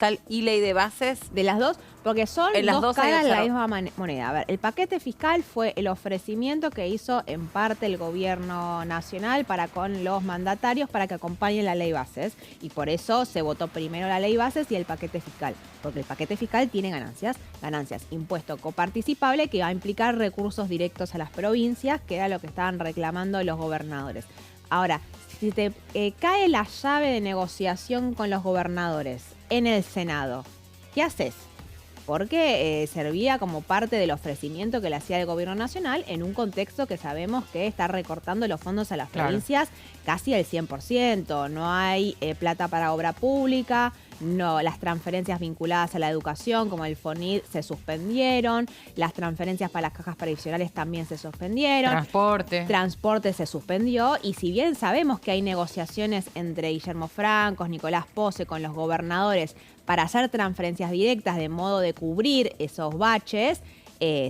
fiscal y ley de bases? De las dos, porque son En las dos dos hay caras de la observa- misma moneda. A ver, el paquete fiscal fue el ofrecimiento que hizo en parte el gobierno nacional para con los mandatarios para que acompañen la ley bases. Y por eso se votó primero la ley bases y el paquete fiscal. Porque el paquete fiscal tiene ganancias. Ganancias, impuesto coparticipable que va a implicar recursos directos a las provincias, que era lo que estaban reclamando los gobernadores. Ahora, si te cae la llave de negociación con los gobernadores en el Senado, ¿qué haces? Porque servía como parte del ofrecimiento que le hacía el gobierno nacional en un contexto que sabemos que está recortando los fondos a las provincias casi al 100%. No hay plata para obra pública, no, las transferencias vinculadas a la educación, como el FONID, se suspendieron, las transferencias para las cajas previsionales también se suspendieron. Transporte se suspendió, y si bien sabemos que hay negociaciones entre Guillermo Francos, Nicolás Pose con los gobernadores para hacer transferencias directas de modo de cubrir esos baches,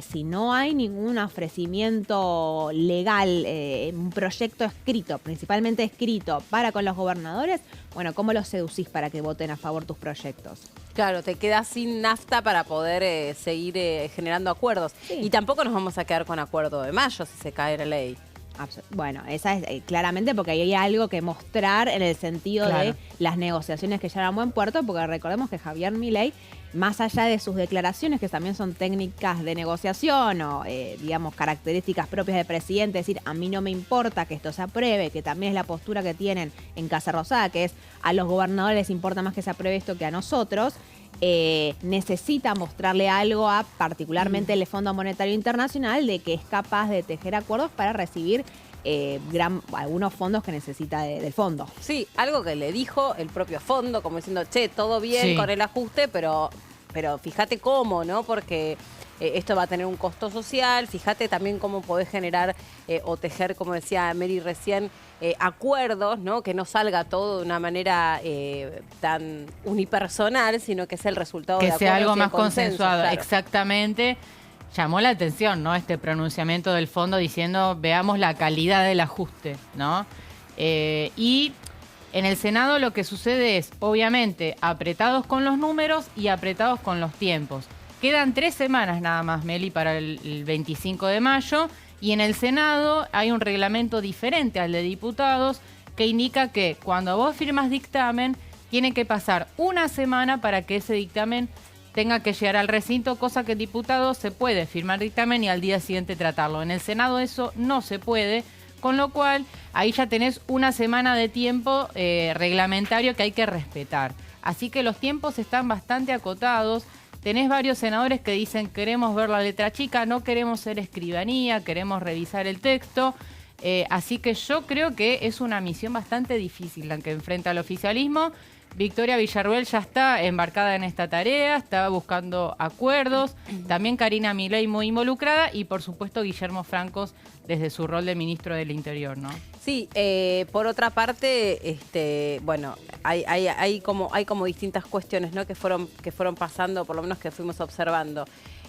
si no hay ningún ofrecimiento legal, un proyecto escrito, principalmente escrito, para con los gobernadores, bueno, ¿cómo los seducís para que voten a favor tus proyectos? Claro, te quedas sin nafta para poder seguir generando acuerdos. Sí. Y tampoco nos vamos a quedar con acuerdo de mayo si se cae la ley. Bueno, esa es claramente porque ahí hay algo que mostrar en el sentido de las negociaciones que llevan a buen puerto, porque recordemos que Javier Milei, más allá de sus declaraciones, que también son técnicas de negociación o, digamos, características propias del presidente, es decir, a mí no me importa que esto se apruebe, que también es la postura que tienen en Casa Rosada, que es a los gobernadores les importa más que se apruebe esto que a nosotros, necesita mostrarle algo a particularmente el Fondo Monetario Internacional de que es capaz de tejer acuerdos para recibir algunos fondos que necesita del fondo. Sí, algo que le dijo el propio fondo, como diciendo, che, todo bien con el ajuste, pero fíjate cómo, ¿no? Porque esto va a tener un costo social, fíjate también cómo podés generar o tejer, como decía Mary recién, acuerdos, ¿no? Que no salga todo de una manera tan unipersonal, sino que sea el resultado de acuerdos. Que sea algo más consensos, consensuado, claro. Exactamente. Llamó la atención, ¿no? Este pronunciamiento del fondo diciendo, veamos la calidad del ajuste, ¿no? Y en el Senado lo que sucede es, obviamente, apretados con los números y apretados con los tiempos. Quedan 3 semanas nada más, Meli, para el 25 de mayo. Y en el Senado hay un reglamento diferente al de diputados que indica que cuando vos firmas dictamen, tiene que pasar 1 semana para que ese dictamen tenga que llegar al recinto, cosa que en diputados se puede firmar dictamen y al día siguiente tratarlo. En el Senado eso no se puede, con lo cual ahí ya tenés 1 semana de tiempo reglamentario que hay que respetar. Así que los tiempos están bastante acotados. Tenés varios senadores que dicen queremos ver la letra chica, no queremos ser escribanía, queremos revisar el texto. Así que yo creo que es una misión bastante difícil la que enfrenta el oficialismo. Victoria Villarruel ya está embarcada en esta tarea, está buscando acuerdos. También Karina Milei muy involucrada y, por supuesto, Guillermo Francos desde su rol de ministro del Interior, ¿no? Sí, por otra parte, bueno, hay como distintas cuestiones, ¿no? que fueron pasando, por lo menos que fuimos observando.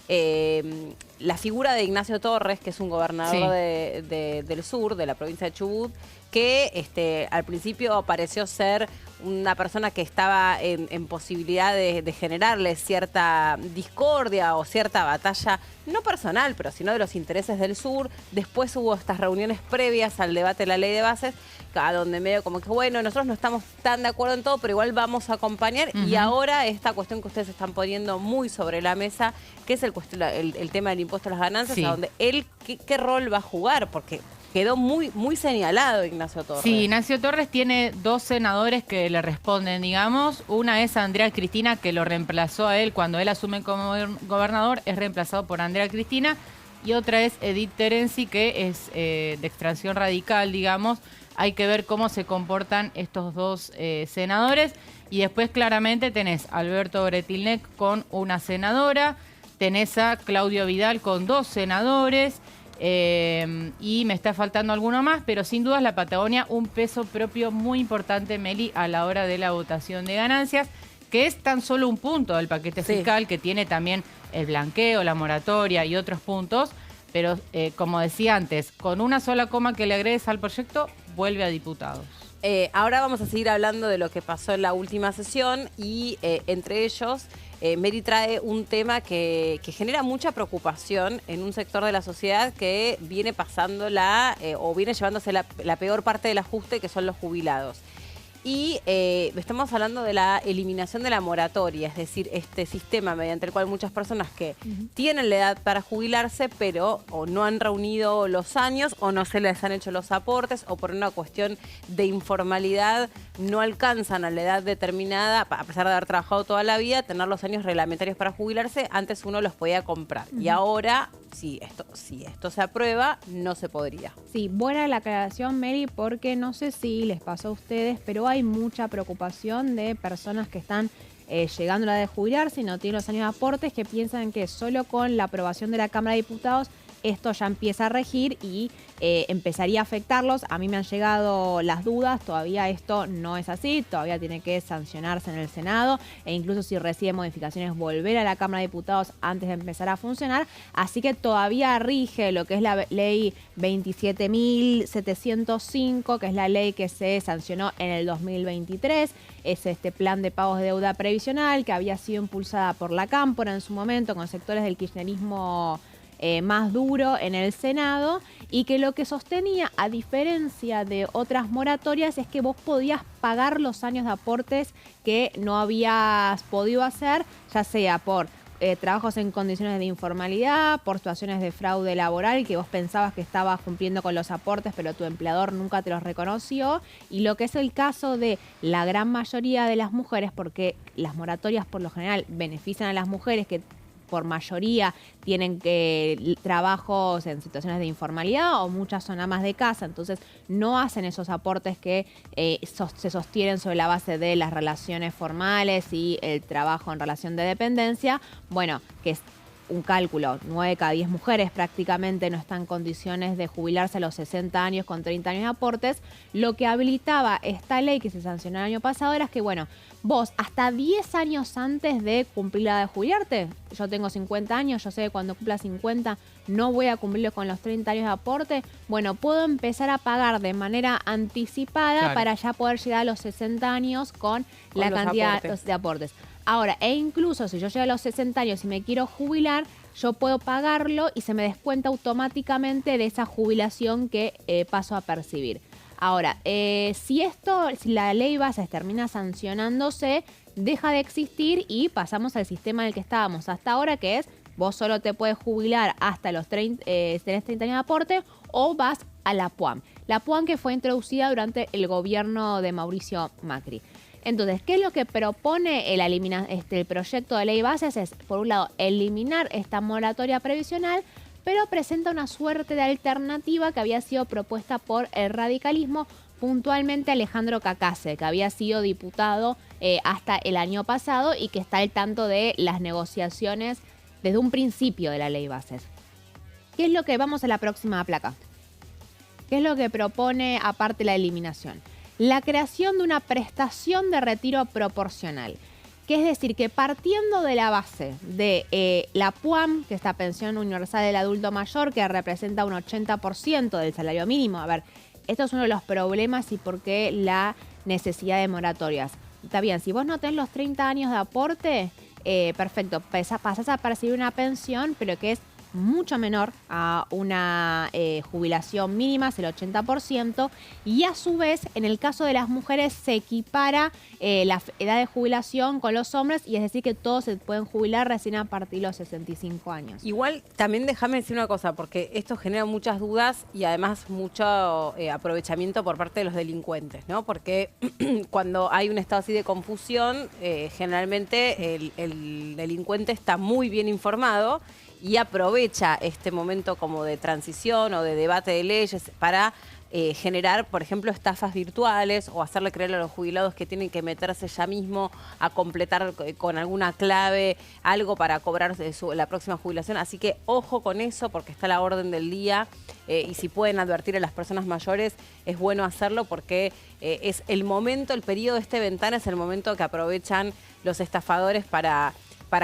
La figura de Ignacio Torres, que es un gobernador del sur, de la provincia de Chubut, que al principio pareció ser una persona que estaba en posibilidad de generarle cierta discordia o cierta batalla, no personal, pero sino de los intereses del sur. Después hubo estas reuniones previas al debate de la ley de bases, a donde medio como que, bueno, nosotros no estamos tan de acuerdo en todo, pero igual vamos a acompañar. Y ahora esta cuestión que ustedes están poniendo muy sobre la mesa, que es el tema del impuesto a las ganancias, a donde él, ¿qué rol va a jugar? Porque quedó muy señalado Ignacio Torres. Sí, Ignacio Torres tiene 2 senadores que le responden, digamos. Una es Andrea Cristina, que lo reemplazó a él cuando él asume como gobernador, es reemplazado por Andrea Cristina. Y otra es Edith Terenzi, que es de extracción radical, digamos. Hay que ver cómo se comportan estos 2 senadores. Y después claramente tenés a Alberto Bretilnec con una senadora, tenés a Claudio Vidal con 2 senadores, y me está faltando alguno más, pero sin dudas la Patagonia un peso propio muy importante, Meli, a la hora de la votación de ganancias, que es tan solo un punto del paquete fiscal, que tiene también el blanqueo, la moratoria y otros puntos, pero como decía antes, con una sola coma que le agregues al proyecto, vuelve a diputados. ahora vamos a seguir hablando de lo que pasó en la última sesión y entre ellos Mary trae un tema que genera mucha preocupación en un sector de la sociedad que viene pasándola o viene llevándose la peor parte del ajuste, que son los jubilados. Y estamos hablando de la eliminación de la moratoria, es decir, este sistema mediante el cual muchas personas que tienen la edad para jubilarse, pero o no han reunido los años o no se les han hecho los aportes o por una cuestión de informalidad no alcanzan a la edad determinada, a pesar de haber trabajado toda la vida, tener los años reglamentarios para jubilarse. Antes uno los podía comprar y ahora, si esto se aprueba, no se podría. Sí, buena la aclaración, Mary, porque no sé si les pasó a ustedes, pero hay mucha preocupación de personas que están llegando a la edad de jubilarse y no tienen los años de aportes, que piensan que solo con la aprobación de la Cámara de Diputados esto ya empieza a regir y empezaría a afectarlos. A mí me han llegado las dudas, todavía esto no es así, todavía tiene que sancionarse en el Senado e incluso si recibe modificaciones volver a la Cámara de Diputados antes de empezar a funcionar. Así que todavía rige lo que es la ley 27.705, que es la ley que se sancionó en el 2023. Es este plan de pagos de deuda previsional que había sido impulsada por la Cámpora en su momento con sectores del kirchnerismo más duro en el Senado, y que lo que sostenía, a diferencia de otras moratorias, es que vos podías pagar los años de aportes que no habías podido hacer, ya sea por trabajos en condiciones de informalidad, por situaciones de fraude laboral, que vos pensabas que estabas cumpliendo con los aportes, pero tu empleador nunca te los reconoció, y lo que es el caso de la gran mayoría de las mujeres, porque las moratorias por lo general benefician a las mujeres que por mayoría tienen trabajos en situaciones de informalidad o muchas son amas de casa, entonces no hacen esos aportes que se sostienen sobre la base de las relaciones formales y el trabajo en relación de dependencia. Bueno, que es un cálculo, 9 de cada 10 mujeres prácticamente no están en condiciones de jubilarse a los 60 años con 30 años de aportes. Lo que habilitaba esta ley que se sancionó el año pasado era que, bueno, vos hasta 10 años antes de cumplir la edad de jubilarte, yo tengo 50 años, yo sé que cuando cumpla 50 no voy a cumplirlo con los 30 años de aporte, bueno, puedo empezar a pagar de manera anticipada para ya poder llegar a los 60 años con la cantidad de aportes. Ahora, e incluso si yo llego a los 60 años y me quiero jubilar, yo puedo pagarlo y se me descuenta automáticamente de esa jubilación que paso a percibir. Ahora, si la ley base termina sancionándose, deja de existir y pasamos al sistema en el que estábamos hasta ahora, que es vos solo te puedes jubilar hasta los 30, tenés 30 años de aporte, o vas a la PUAM. La PUAM que fue introducida durante el gobierno de Mauricio Macri. Entonces, ¿qué es lo que propone el proyecto de ley bases? Es, por un lado, eliminar esta moratoria previsional, pero presenta una suerte de alternativa que había sido propuesta por el radicalismo, puntualmente Alejandro Cacase, que había sido diputado hasta el año pasado y que está al tanto de las negociaciones desde un principio de la ley bases. ¿Qué es lo que vamos a la próxima placa? ¿Qué es lo que propone aparte la eliminación? La creación de una prestación de retiro proporcional, que es decir, que partiendo de la base de la PUAM, que es la pensión universal del adulto mayor, que representa un 80% del salario mínimo. A ver, esto es uno de los problemas y por qué la necesidad de moratorias. Está bien, si vos no tenés los 30 años de aporte, perfecto, pasás a percibir una pensión, pero que es mucho menor a una jubilación mínima, es el 80%, y a su vez, en el caso de las mujeres, se equipara la edad de jubilación con los hombres, y es decir que todos se pueden jubilar recién a partir de los 65 años. Igual, también déjame decir una cosa, porque esto genera muchas dudas y además mucho aprovechamiento por parte de los delincuentes, ¿no? Porque cuando hay un estado así de confusión, generalmente el delincuente está muy bien informado y aprovecha este momento como de transición o de debate de leyes para generar, por ejemplo, estafas virtuales o hacerle creer a los jubilados que tienen que meterse ya mismo a completar con alguna clave algo para cobrar la próxima jubilación. Así que ojo con eso porque está a la orden del día y si pueden advertir a las personas mayores es bueno hacerlo porque es el momento, el periodo de ventana es el momento que aprovechan los estafadores para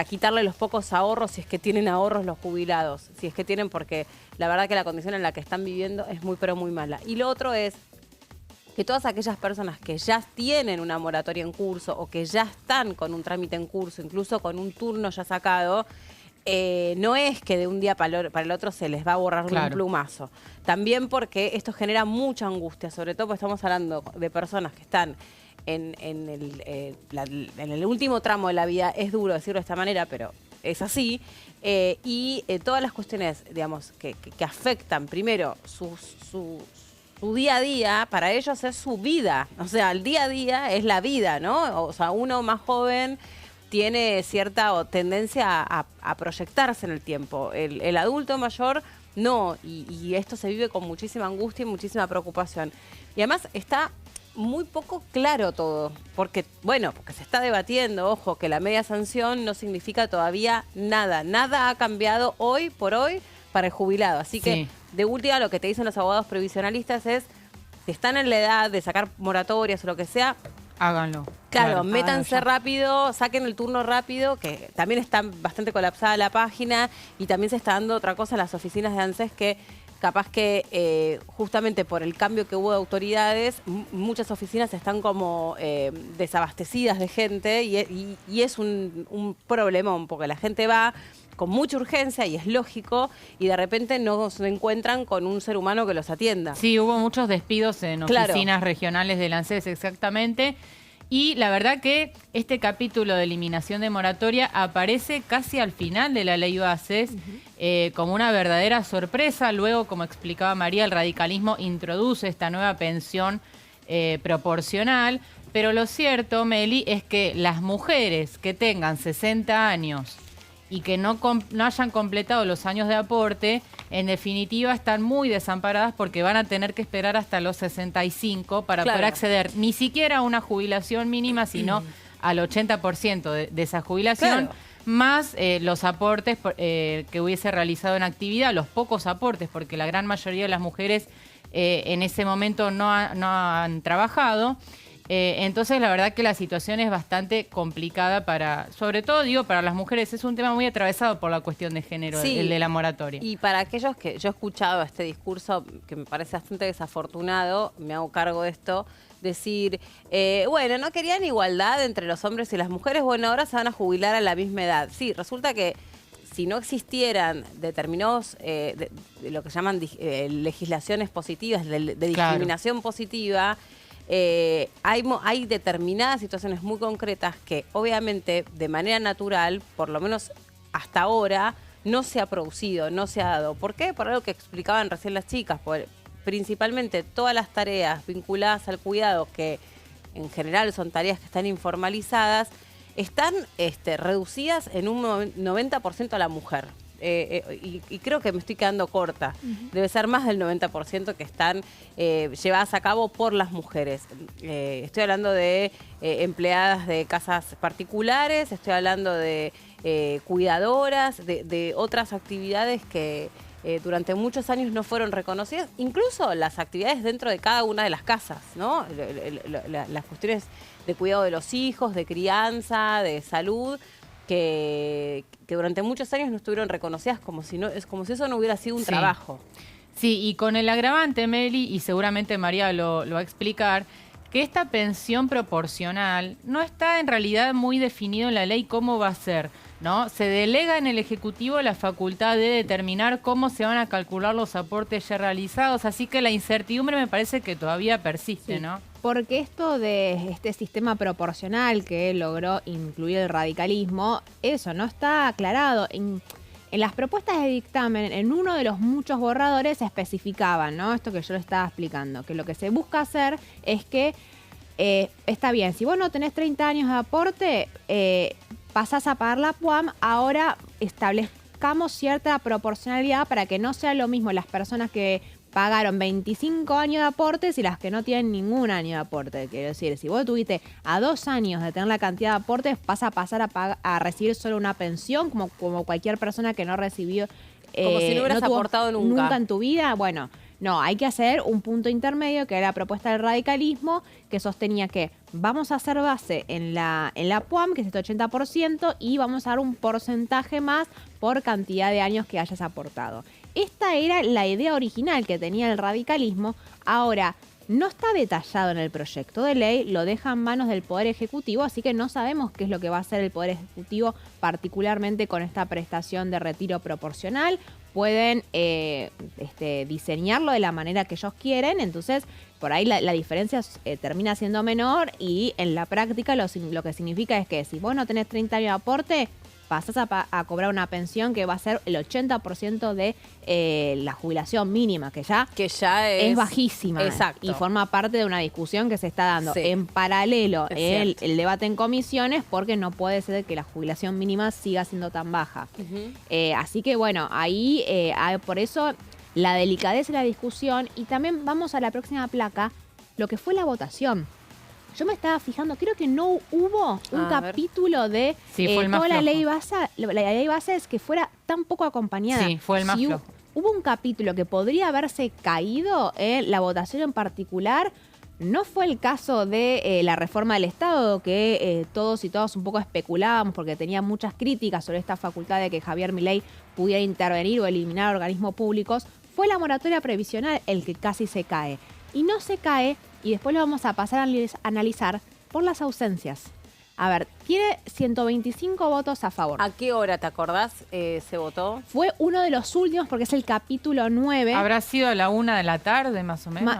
quitarle los pocos ahorros, si es que tienen ahorros los jubilados, si es que tienen, porque la verdad que la condición en la que están viviendo es muy pero muy mala. Y lo otro es que todas aquellas personas que ya tienen una moratoria en curso o que ya están con un trámite en curso, incluso con un turno ya sacado, no es que de un día para el otro se les va a borrar de un plumazo. También porque esto genera mucha angustia, sobre todo porque estamos hablando de personas que están en el último tramo de la vida. Es duro decirlo de esta manera, pero es así. Y todas las cuestiones, digamos, que afectan primero su día a día, para ellos es su vida. O sea, el día a día es la vida, ¿no? O sea, uno más joven tiene cierta tendencia a proyectarse en el tiempo. El adulto mayor no, y esto se vive con muchísima angustia y muchísima preocupación. Y además está muy poco claro todo, porque se está debatiendo, ojo, que la media sanción no significa todavía nada. Nada ha cambiado hoy por hoy para el jubilado. Así que, de última, lo que te dicen los abogados previsionalistas es, si están en la edad de sacar moratorias o lo que sea, háganlo. Claro, métanse rápido, saquen el turno rápido, que también está bastante colapsada la página, y también se está dando otra cosa en las oficinas de ANSES, que capaz que justamente por el cambio que hubo de autoridades, muchas oficinas están como desabastecidas de gente, y es un problemón, porque la gente va con mucha urgencia, y es lógico, y de repente no se encuentran con un ser humano que los atienda. Sí, hubo muchos despidos en oficinas regionales del ANSES, exactamente. Y la verdad que este capítulo de eliminación de moratoria aparece casi al final de la ley Bases, como una verdadera sorpresa. Luego, como explicaba María, el radicalismo introduce esta nueva pensión proporcional. Pero lo cierto, Meli, es que las mujeres que tengan 60 años y que no hayan completado los años de aporte, en definitiva están muy desamparadas, porque van a tener que esperar hasta los 65 para poder acceder ni siquiera a una jubilación mínima, sino al 80% de esa jubilación, más los aportes que hubiese realizado en actividad, los pocos aportes, porque la gran mayoría de las mujeres en ese momento no han trabajado. Entonces, la verdad que la situación es bastante complicada sobre todo, para las mujeres. Es un tema muy atravesado por la cuestión de género, el de la moratoria. Y para aquellos que yo he escuchado este discurso, que me parece bastante desafortunado, me hago cargo de esto, decir, no querían igualdad entre los hombres y las mujeres, ahora se van a jubilar a la misma edad. Sí, resulta que si no existieran determinados, de lo que llaman legislaciones positivas, de discriminación positiva, hay determinadas situaciones muy concretas que obviamente de manera natural, por lo menos hasta ahora, no se ha producido, no se ha dado. ¿Por qué? Por algo que explicaban recién las chicas, principalmente todas las tareas vinculadas al cuidado, que en general son tareas que están informalizadas, están reducidas en un 90% a la mujer. Y creo que me estoy quedando corta. Debe ser más del 90% que están llevadas a cabo por las mujeres. Estoy hablando de empleadas de casas particulares, estoy hablando de cuidadoras, de otras actividades que durante muchos años no fueron reconocidas, incluso las actividades dentro de cada una de las casas, ¿no? Las cuestiones de cuidado de los hijos, de crianza, de salud, que durante muchos años no estuvieron reconocidas, como si eso no hubiera sido un trabajo. Sí, y con el agravante, Meli, y seguramente María lo va a explicar, que esta pensión proporcional no está en realidad muy definido en la ley cómo va a ser, ¿no? Se delega en el Ejecutivo la facultad de determinar cómo se van a calcular los aportes ya realizados, así que la incertidumbre me parece que todavía persiste, ¿no? Porque esto de este sistema proporcional que logró incluir el radicalismo, eso no está aclarado. En las propuestas de dictamen, en uno de los muchos borradores se especificaban, ¿no? Esto que yo le estaba explicando, que lo que se busca hacer es que, está bien, si vos no tenés 30 años de aporte, pasás a pagar la PUAM, ahora establezcamos cierta proporcionalidad para que no sea lo mismo las personas que pagaron 25 años de aportes y las que no tienen ningún año de aporte. Quiero decir, si vos tuviste a 2 años de tener la cantidad de aportes, vas a pasar a recibir solo una pensión, como cualquier persona que no recibió. Como si no hubieras aportado nunca en tu vida. Bueno, no, hay que hacer un punto intermedio, que era la propuesta del radicalismo, que sostenía que vamos a hacer base en la PUAM, que es este 80%, y vamos a dar un porcentaje más por cantidad de años que hayas aportado. Esta era la idea original que tenía el radicalismo. Ahora, no está detallado en el proyecto de ley, lo deja en manos del Poder Ejecutivo, así que no sabemos qué es lo que va a hacer el Poder Ejecutivo, particularmente con esta prestación de retiro proporcional. Pueden diseñarlo de la manera que ellos quieren, entonces por ahí la diferencia termina siendo menor y en la práctica lo que significa es que si vos no tenés 30 años de aporte, pasás a cobrar una pensión que va a ser el 80% de la jubilación mínima, que ya es bajísima. Exacto. Y forma parte de una discusión que se está dando en paralelo el debate en comisiones, porque no puede ser que la jubilación mínima siga siendo tan baja. Así que bueno, ahí por eso la delicadeza de la discusión. Y también vamos a la próxima placa, lo que fue la votación. Yo me estaba fijando, creo que no hubo un capítulo de toda la ley base es que fuera tan poco acompañada. Sí, fue el más flojo. Hubo un capítulo que podría haberse caído en la votación en particular. No fue el caso de la reforma del Estado, que todos y todas un poco especulábamos porque tenía muchas críticas sobre esta facultad de que Javier Milei pudiera intervenir o eliminar organismos públicos. Fue la moratoria previsional el que casi se cae. Y no se cae, y después lo vamos a pasar a analizar por las ausencias. A ver, tiene 125 votos a favor. ¿A qué hora, te acordás, se votó? Fue uno de los últimos porque es el capítulo 9. ¿Habrá sido a la 1 de la tarde, más o menos?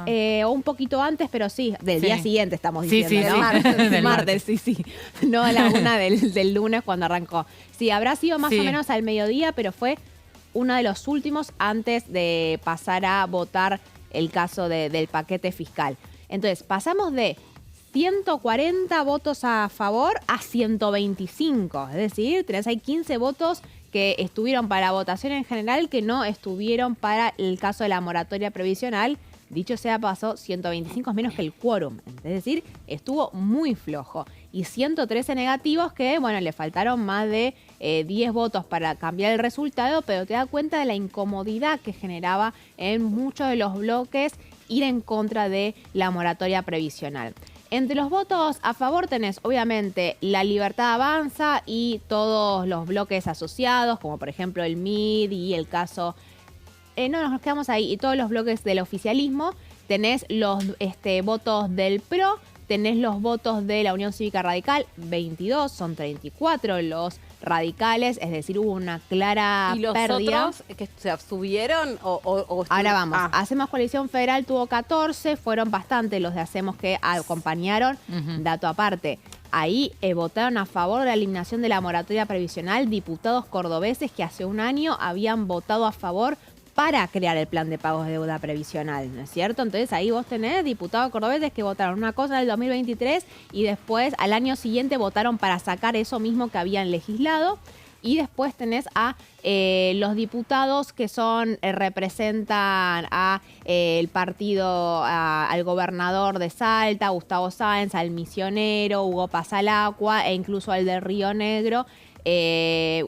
O un poquito antes, pero sí, del día siguiente estamos diciendo, ¿no? Martes, sí. No a la 1 del lunes cuando arrancó. Sí, habrá sido más o menos al mediodía, pero fue uno de los últimos antes de pasar a votar el caso del paquete fiscal. Entonces, pasamos de 140 votos a favor a 125. Es decir, tenés ahí 15 votos que estuvieron para la votación en general que no estuvieron para el caso de la moratoria previsional. Dicho sea paso, 125 es menos que el quórum. Es decir, estuvo muy flojo. Y 113 negativos que, bueno, le faltaron más de 10 votos para cambiar el resultado, pero te das cuenta de la incomodidad que generaba en muchos de los bloques ir en contra de la moratoria previsional. Entre los votos a favor tenés, obviamente, La Libertad Avanza y todos los bloques asociados, como por ejemplo el MID y el caso... no, nos quedamos ahí. Y todos los bloques del oficialismo. Tenés los votos del PRO, tenés los votos de la Unión Cívica Radical, 22, son 34 los radicales, es decir, hubo una clara pérdida. ¿Y los otros que se abstuvieron? Ahora vamos, Hacemos Coalición Federal tuvo 14, fueron bastante los de Hacemos que acompañaron, dato aparte. Ahí votaron a favor de la eliminación de la moratoria previsional diputados cordobeses que hace un año habían votado a favor para crear el plan de pagos de deuda previsional, ¿no es cierto? Entonces ahí vos tenés diputados cordobeses que votaron una cosa en el 2023 y después al año siguiente votaron para sacar eso mismo que habían legislado. Y después tenés a los diputados que representan a el partido, al gobernador de Salta, Gustavo Sáenz, al misionero, Hugo Pasalacqua e incluso al de Río Negro,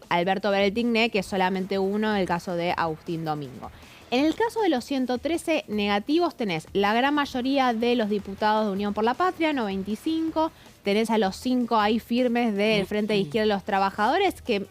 Alberto Bereltigné, que es solamente uno en el caso de Agustín Domingo. En el caso de los 113 negativos tenés la gran mayoría de los diputados de Unión por la Patria, 95, tenés a los 5 ahí firmes del Frente de Izquierda de los Trabajadores que,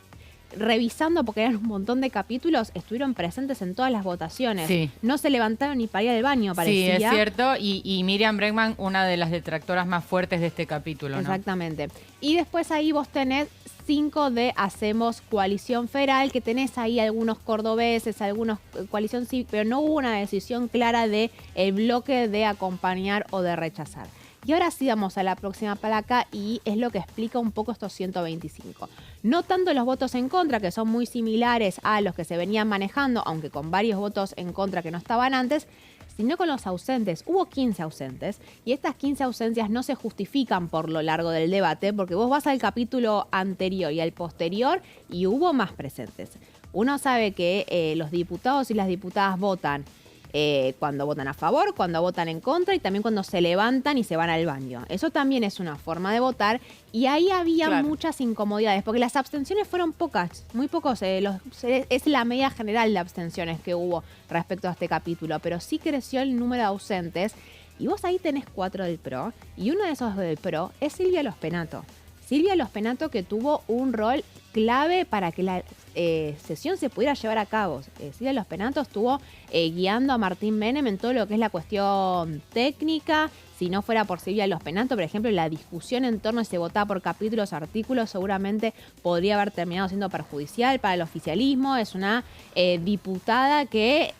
revisando porque eran un montón de capítulos, estuvieron presentes en todas las votaciones. Sí. No se levantaron ni para ir al baño, parecía. Sí, es cierto. Y Miriam Bregman, una de las detractoras más fuertes de este capítulo, ¿no? Exactamente. Y después ahí vos tenés 5 de Hacemos Coalición Federal, que tenés ahí algunos cordobeses, algunos coalición cívica, pero no hubo una decisión clara de el bloque de acompañar o de rechazar. Y ahora sí vamos a la próxima placa y es lo que explica un poco estos 125. No tanto los votos en contra, que son muy similares a los que se venían manejando, aunque con varios votos en contra que no estaban antes, sino con los ausentes. Hubo 15 ausentes y estas 15 ausencias no se justifican por lo largo del debate, porque vos vas al capítulo anterior y al posterior y hubo más presentes. Uno sabe que los diputados y las diputadas votan cuando votan a favor, cuando votan en contra y también cuando se levantan y se van al baño. Eso también es una forma de votar y ahí había muchas incomodidades porque las abstenciones fueron pocas, muy pocos. Es la media general de abstenciones que hubo respecto a este capítulo, pero sí creció el número de ausentes y vos ahí tenés 4 del PRO y uno de esos del PRO es Silvia Lospenato. Silvia Lospenato que tuvo un rol clave para que la sesión se pudiera llevar a cabo. Silvia Los Penatos estuvo guiando a Martín Menem en todo lo que es la cuestión técnica. Si no fuera por Silvia Los Penatos, por ejemplo, la discusión en torno a si se votaba por capítulos, artículos, seguramente podría haber terminado siendo perjudicial para el oficialismo. Es una diputada que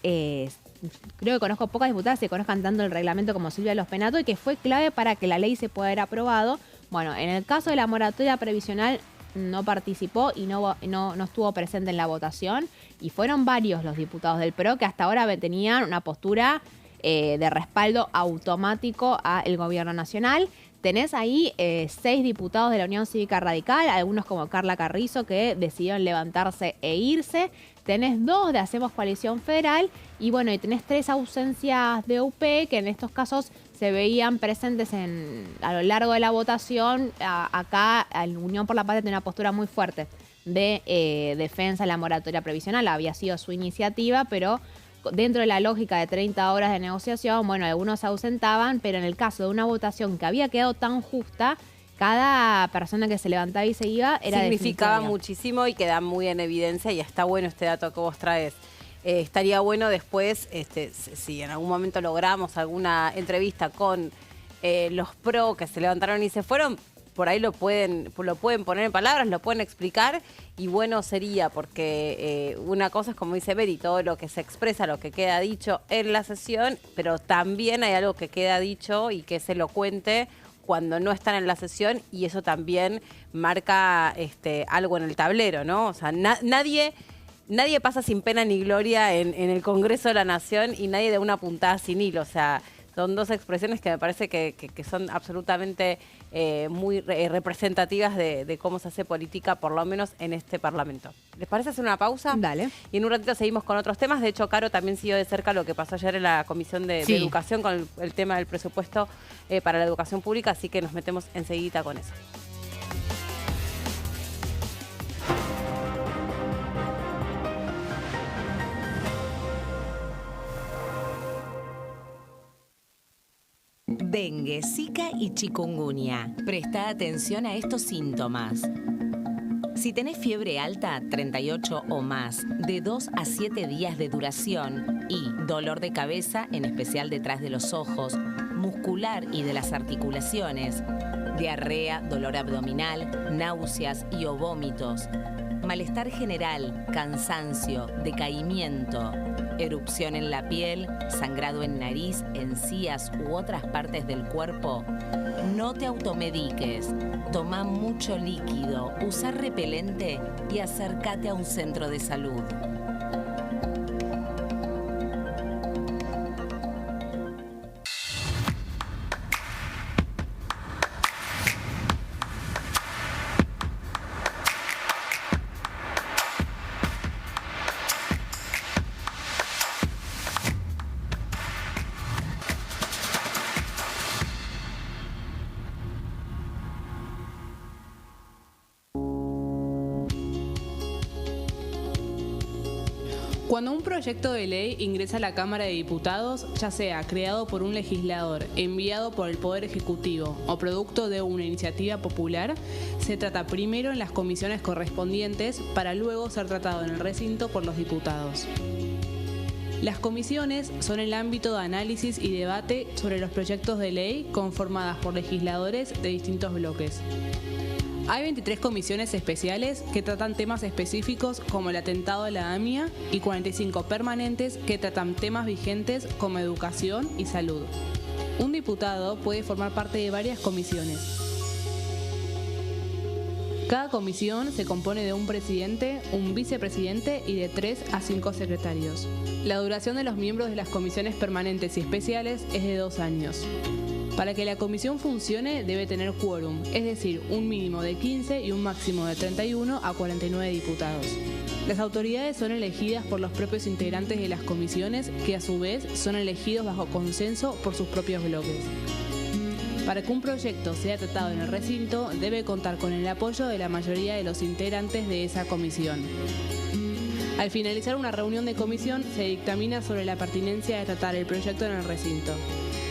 creo que conozco pocas diputadas que conozcan tanto el reglamento como Silvia Los Penatos y que fue clave para que la ley se pueda haber aprobado. Bueno, en el caso de la moratoria previsional no participó y no estuvo presente en la votación, y fueron varios los diputados del PRO que hasta ahora tenían una postura de respaldo automático al gobierno nacional. Tenés ahí 6 diputados de la Unión Cívica Radical, algunos como Carla Carrizo que decidieron levantarse e irse. Tenés 2 de Hacemos Coalición Federal y bueno, y tenés 3 ausencias de UP que en estos casos se veían presentes a lo largo de la votación. Acá Unión por la Patria tiene una postura muy fuerte de defensa de la moratoria previsional. Había sido su iniciativa, pero dentro de la lógica de 30 horas de negociación, bueno, algunos se ausentaban, pero en el caso de una votación que había quedado tan justa, cada persona que se levantaba y se iba era significaba definitoria. Muchísimo y queda muy en evidencia, y está bueno este dato que vos traes. Estaría bueno después, si en algún momento logramos alguna entrevista con los PRO que se levantaron y se fueron, por ahí lo pueden poner en palabras, lo pueden explicar, y bueno sería, porque una cosa es, como dice Beri, todo lo que se expresa, lo que queda dicho en la sesión, pero también hay algo que queda dicho y que es elocuente cuando no están en la sesión, y eso también marca algo en el tablero, ¿no? O sea, nadie pasa sin pena ni gloria en el Congreso de la Nación, y nadie de una puntada sin hilo. O sea, son 2 expresiones que me parece que son absolutamente muy representativas de cómo se hace política, por lo menos en este Parlamento. ¿Les parece hacer una pausa? Dale. Y en un ratito seguimos con otros temas. De hecho, Caro también siguió de cerca lo que pasó ayer en la Comisión de Educación con el tema del presupuesto para la educación pública, así que nos metemos enseguida con eso. Dengue, Zika y chikungunya. Presta atención a estos síntomas. Si tenés fiebre alta, 38 o más, de 2 a 7 días de duración y dolor de cabeza, en especial detrás de los ojos, muscular y de las articulaciones, diarrea, dolor abdominal, náuseas y o vómitos, malestar general, cansancio, decaimiento, erupción en la piel, sangrado en nariz, encías u otras partes del cuerpo, no te automediques. Toma mucho líquido, usa repelente y acércate a un centro de salud. Cuando un proyecto de ley ingresa a la Cámara de Diputados, ya sea creado por un legislador, enviado por el Poder Ejecutivo o producto de una iniciativa popular, se trata primero en las comisiones correspondientes para luego ser tratado en el recinto por los diputados. Las comisiones son el ámbito de análisis y debate sobre los proyectos de ley conformadas por legisladores de distintos bloques. Hay 23 comisiones especiales que tratan temas específicos como el atentado a la AMIA y 45 permanentes que tratan temas vigentes como educación y salud. Un diputado puede formar parte de varias comisiones. Cada comisión se compone de un presidente, un vicepresidente y de 3 a 5 secretarios. La duración de los miembros de las comisiones permanentes y especiales es de 2 años. Para que la comisión funcione debe tener quórum, es decir, un mínimo de 15 y un máximo de 31 a 49 diputados. Las autoridades son elegidas por los propios integrantes de las comisiones, que a su vez son elegidos bajo consenso por sus propios bloques. Para que un proyecto sea tratado en el recinto, debe contar con el apoyo de la mayoría de los integrantes de esa comisión. Al finalizar una reunión de comisión, se dictamina sobre la pertinencia de tratar el proyecto en el recinto.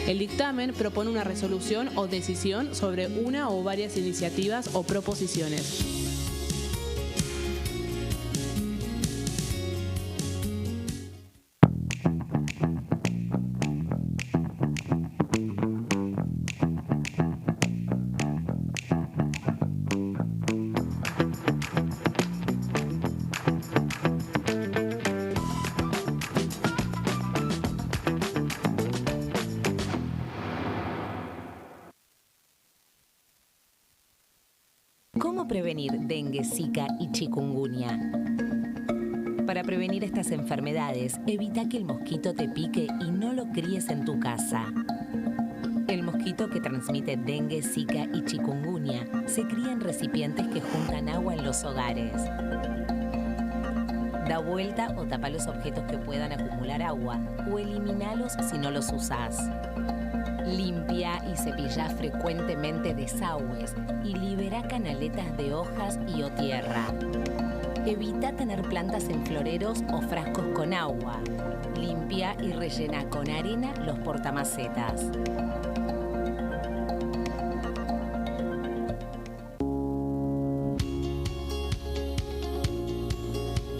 El dictamen propone una resolución o decisión sobre una o varias iniciativas o proposiciones. ¿Cómo prevenir dengue, zika y chikungunya? Para prevenir estas enfermedades, evita que el mosquito te pique y no lo críes en tu casa. El mosquito que transmite dengue, zika y chikungunya se cría en recipientes que juntan agua en los hogares. Da vuelta o tapa los objetos que puedan acumular agua o eliminalos si no los usás. Limpia y cepilla frecuentemente desagües y libera canaletas de hojas y o tierra. Evita tener plantas en floreros o frascos con agua. Limpia y rellena con arena los portamacetas.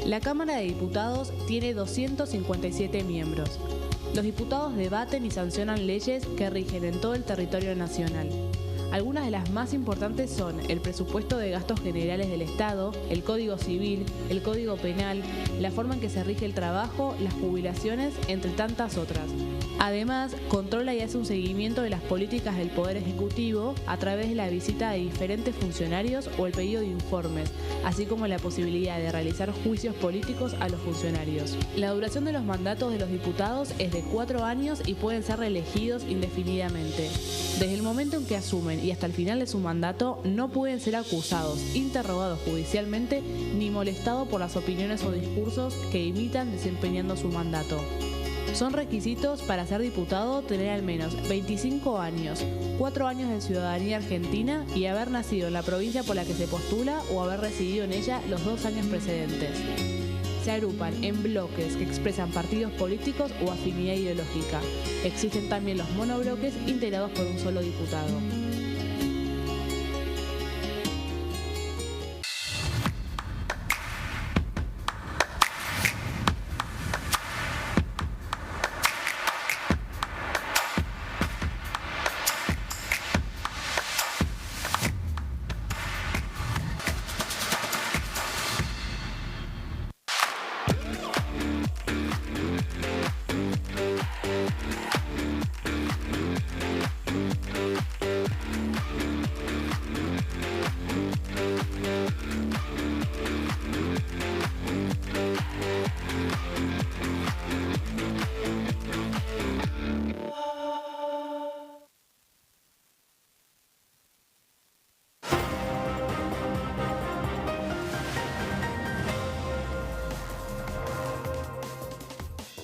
La Cámara de Diputados tiene 257 miembros. Los diputados debaten y sancionan leyes que rigen en todo el territorio nacional. Algunas de las más importantes son el presupuesto de gastos generales del Estado, el Código Civil, el Código Penal, la forma en que se rige el trabajo, las jubilaciones, entre tantas otras. Además, controla y hace un seguimiento de las políticas del Poder Ejecutivo a través de la visita de diferentes funcionarios o el pedido de informes, así como la posibilidad de realizar juicios políticos a los funcionarios. La duración de los mandatos de los diputados es de 4 años y pueden ser reelegidos indefinidamente. Desde el momento en que asumen y hasta el final de su mandato, no pueden ser acusados, interrogados judicialmente, ni molestados por las opiniones o discursos que imitan desempeñando su mandato. Son requisitos para ser diputado tener al menos 25 años, 4 años de ciudadanía argentina y haber nacido en la provincia por la que se postula o haber residido en ella los 2 años precedentes. Se agrupan en bloques que expresan partidos políticos o afinidad ideológica. Existen también los monobloques integrados por un solo diputado.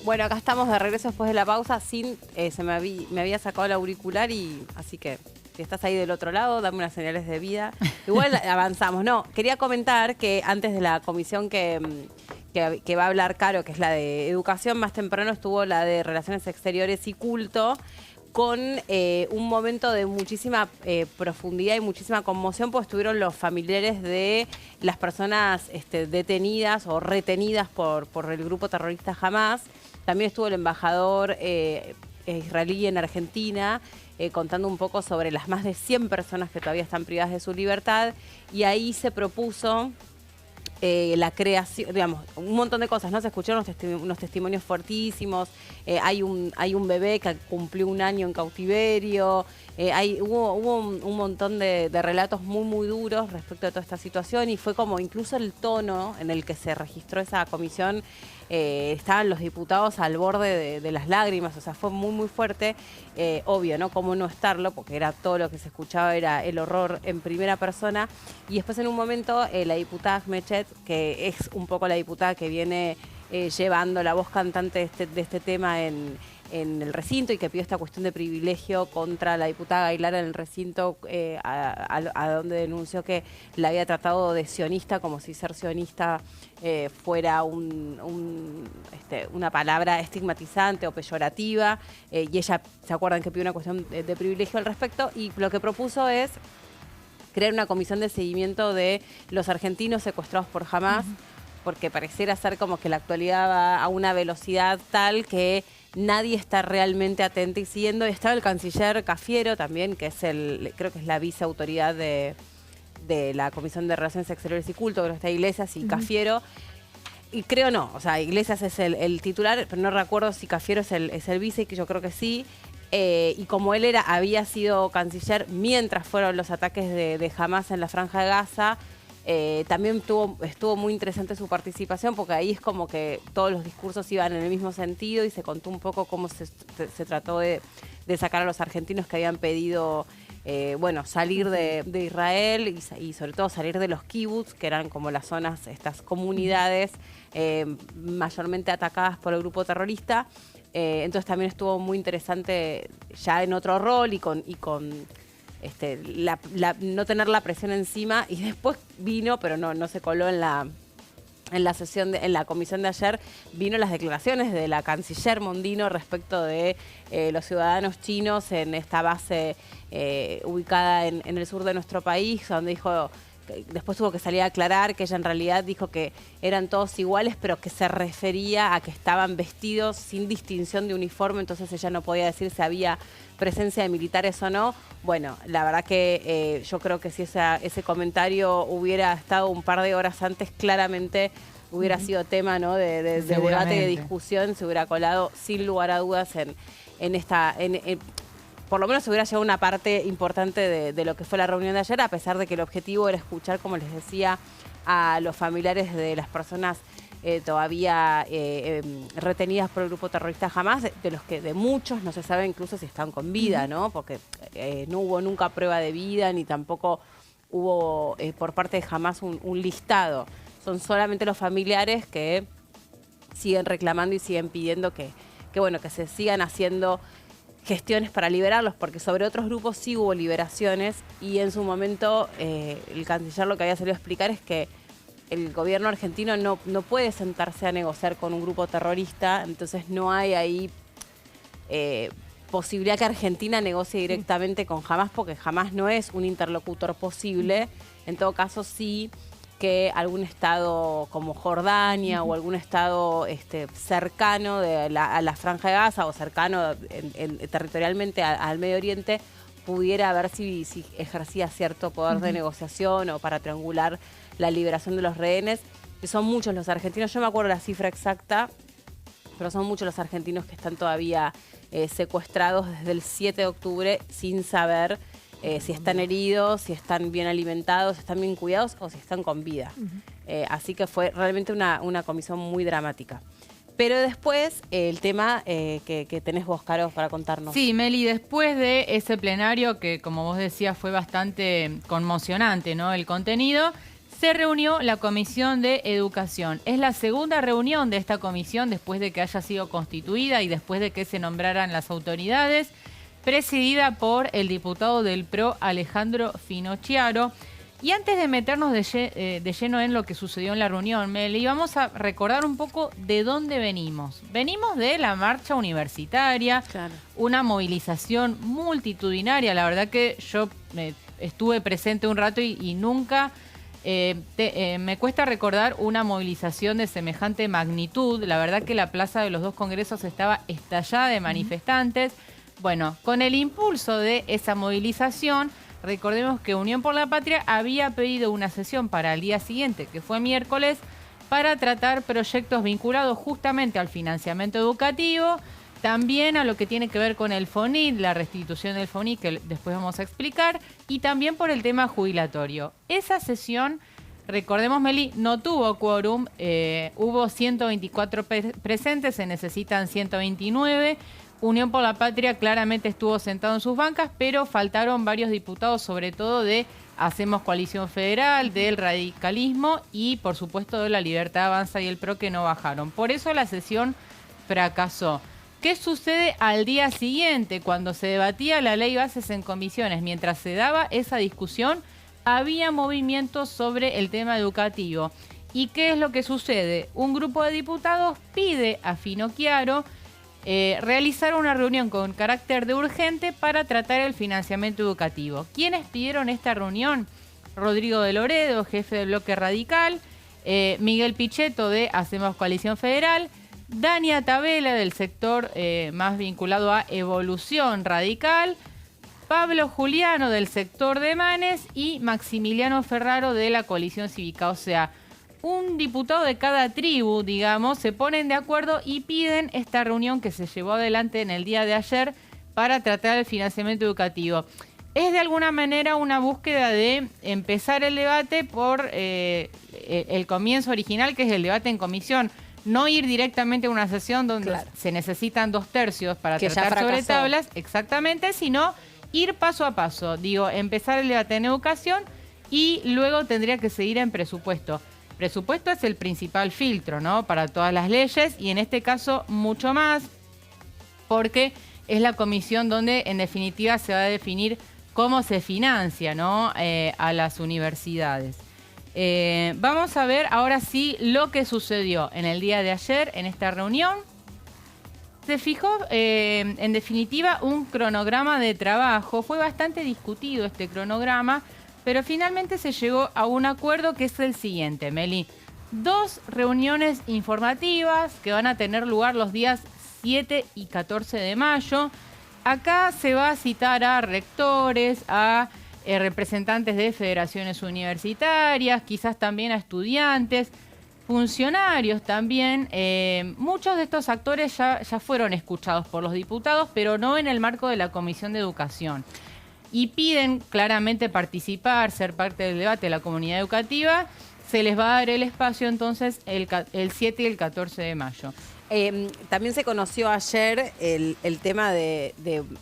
Bueno, acá estamos de regreso después de la pausa. Me había sacado el auricular y así que si estás ahí del otro lado, dame unas señales de vida. Igual avanzamos. No, quería comentar que antes de la comisión que va a hablar Caro, que es la de educación, más temprano estuvo la de Relaciones Exteriores y Culto, con un momento de muchísima profundidad y muchísima conmoción, pues estuvieron los familiares de las personas detenidas o retenidas por el grupo terrorista Hamás. También estuvo el embajador israelí en Argentina contando un poco sobre las más de 100 personas que todavía están privadas de su libertad. Y ahí se propuso la creación, digamos, un montón de cosas, ¿no? Se escucharon unos testimonios fuertísimos. Hay un bebé que cumplió 1 año en cautiverio. Hubo un montón de relatos muy, muy duros respecto a toda esta situación, y fue como incluso el tono en el que se registró esa comisión. Estaban los diputados al borde de las lágrimas, o sea, fue muy, muy fuerte. Obvio, ¿no? Cómo no estarlo, porque era todo lo que se escuchaba, era el horror en primera persona. Y después en un momento la diputada Ahmechet, que es un poco la diputada que viene llevando la voz cantante de este tema en el recinto, y que pidió esta cuestión de privilegio contra la diputada Gailar en el recinto, a donde denunció que la había tratado de sionista, como si ser sionista fuera una palabra estigmatizante o peyorativa, y ella, ¿se acuerdan que pidió una cuestión de privilegio al respecto? Y lo que propuso es crear una comisión de seguimiento de los argentinos secuestrados por Hamás, porque pareciera ser como que la actualidad va a una velocidad tal que nadie está realmente atento y siguiendo. Y estaba el canciller Cafiero también, que creo que es la viceautoridad de la Comisión de Relaciones Exteriores y Culto, creo que está Iglesias y Cafiero. Y creo no, o sea, Iglesias es el titular, pero no recuerdo si Cafiero es el vice, que yo creo que sí. Y como él había sido canciller mientras fueron los ataques de Hamás en la Franja de Gaza, También estuvo muy interesante su participación porque ahí es como que todos los discursos iban en el mismo sentido y se contó un poco cómo se trató de sacar a los argentinos que habían pedido salir de Israel y sobre todo salir de los kibbutz, que eran como las zonas, estas comunidades mayormente atacadas por el grupo terrorista. Entonces también estuvo muy interesante ya en otro rol y con no tener la presión encima, y después vino, pero no se coló en la sesión, en la comisión de ayer, vino las declaraciones de la canciller Mondino respecto de los ciudadanos chinos en esta base ubicada en el sur de nuestro país, donde dijo, después tuvo que salir a aclarar que ella en realidad dijo que eran todos iguales, pero que se refería a que estaban vestidos sin distinción de uniforme, entonces ella no podía decir si había presencia de militares o no. Bueno, la verdad que yo creo que si ese comentario hubiera estado un par de horas antes, claramente hubiera sido tema, ¿no? de debate, de discusión, se hubiera colado sin lugar a dudas en esta... por lo menos se hubiera llevado una parte importante de lo que fue la reunión de ayer, a pesar de que el objetivo era escuchar, como les decía, a los familiares de las personas todavía retenidas por el grupo terrorista Hamás, de los que de muchos no se sabe incluso si están con vida, ¿no? Porque no hubo nunca prueba de vida, ni tampoco hubo por parte de Hamás un listado. Son solamente los familiares que siguen reclamando y siguen pidiendo que se sigan haciendo gestiones para liberarlos, porque sobre otros grupos sí hubo liberaciones, y en su momento el canciller lo que había salido a explicar es que el gobierno argentino no puede sentarse a negociar con un grupo terrorista, entonces no hay ahí posibilidad que Argentina negocie directamente con Hamás, porque Hamás no es un interlocutor posible. En todo caso, sí que algún estado como Jordania o algún estado cercano a la Franja de Gaza o cercano territorialmente al Medio Oriente pudiera ver si ejercía cierto poder de negociación o para triangular la liberación de los rehenes. Que son muchos los argentinos, yo me acuerdo la cifra exacta, pero son muchos los argentinos que están todavía secuestrados desde el 7 de octubre sin saber si están heridos, si están bien alimentados, si están bien cuidados o si están con vida. Así que fue realmente una comisión muy dramática. Pero después, el tema que tenés vos, Caro, para contarnos. Sí, Meli, después de ese plenario que, como vos decías, fue bastante conmocionante, ¿no? El contenido, se reunió la Comisión de Educación. Es la segunda reunión de esta comisión después de que haya sido constituida y después de que se nombraran las autoridades, presidida por el diputado del PRO, Alejandro Finocchiaro. Y antes de meternos de lleno en lo que sucedió en la reunión, Meli, vamos a recordar un poco de dónde venimos. Venimos de la marcha universitaria, claro, una movilización multitudinaria. La verdad que yo estuve presente un rato y nunca... me cuesta recordar una movilización de semejante magnitud. La verdad que la Plaza de los Dos Congresos estaba estallada de manifestantes. Bueno, con el impulso de esa movilización, recordemos que Unión por la Patria había pedido una sesión para el día siguiente, que fue miércoles, para tratar proyectos vinculados justamente al financiamiento educativo, también a lo que tiene que ver con el FONIT, la restitución del FONIT, que después vamos a explicar, y también por el tema jubilatorio. Esa sesión, recordemos, Meli, no tuvo quórum, hubo 124 presentes, se necesitan 129. Unión por la Patria claramente estuvo sentado en sus bancas, pero faltaron varios diputados, sobre todo de Hacemos Coalición Federal, del radicalismo y, por supuesto, de La Libertad Avanza y el PRO, que no bajaron. Por eso la sesión fracasó. ¿Qué sucede al día siguiente, cuando se debatía la ley bases en comisiones? Mientras se daba esa discusión, había movimientos sobre el tema educativo. ¿Y qué es lo que sucede? Un grupo de diputados pide a Finocchiaro realizar una reunión con carácter de urgente para tratar el financiamiento educativo. ¿Quiénes pidieron esta reunión? Rodrigo de Loredo, jefe del bloque radical, Miguel Pichetto de Hacemos Coalición Federal, Dania Tabela del sector más vinculado a Evolución Radical, Pablo Juliano del sector de Manes y Maximiliano Ferraro de la Coalición Cívica. O sea, un diputado de cada tribu, digamos, se ponen de acuerdo y piden esta reunión que se llevó adelante en el día de ayer para tratar el financiamiento educativo. es de alguna manera una búsqueda de empezar el debate por el comienzo original, que es el debate en comisión. No ir directamente a una sesión donde se necesitan 2/3 para tratar sobre tablas, exactamente, sino ir paso a paso. Digo, empezar el debate en educación y luego tendría que seguir en presupuesto. Presupuesto es el principal filtro, ¿no? Para todas las leyes y en este caso mucho más, porque es la comisión donde en definitiva se va a definir cómo se financia, ¿no? A las universidades. Vamos a ver ahora sí lo que sucedió en el día de ayer en esta reunión. Se fijó, en definitiva, un cronograma de trabajo. Fue bastante discutido este cronograma, pero finalmente se llegó a un acuerdo que es el siguiente, Meli. 2 reuniones informativas que van a tener lugar los días 7 y 14 de mayo. Acá se va a citar a rectores, a representantes de federaciones universitarias, quizás también a estudiantes, funcionarios también. Muchos de estos actores ya fueron escuchados por los diputados, pero no en el marco de la Comisión de Educación. Y piden claramente participar, ser parte del debate de la comunidad educativa. Se les va a dar el espacio entonces el 7 y el 14 de mayo. También se conoció ayer el tema de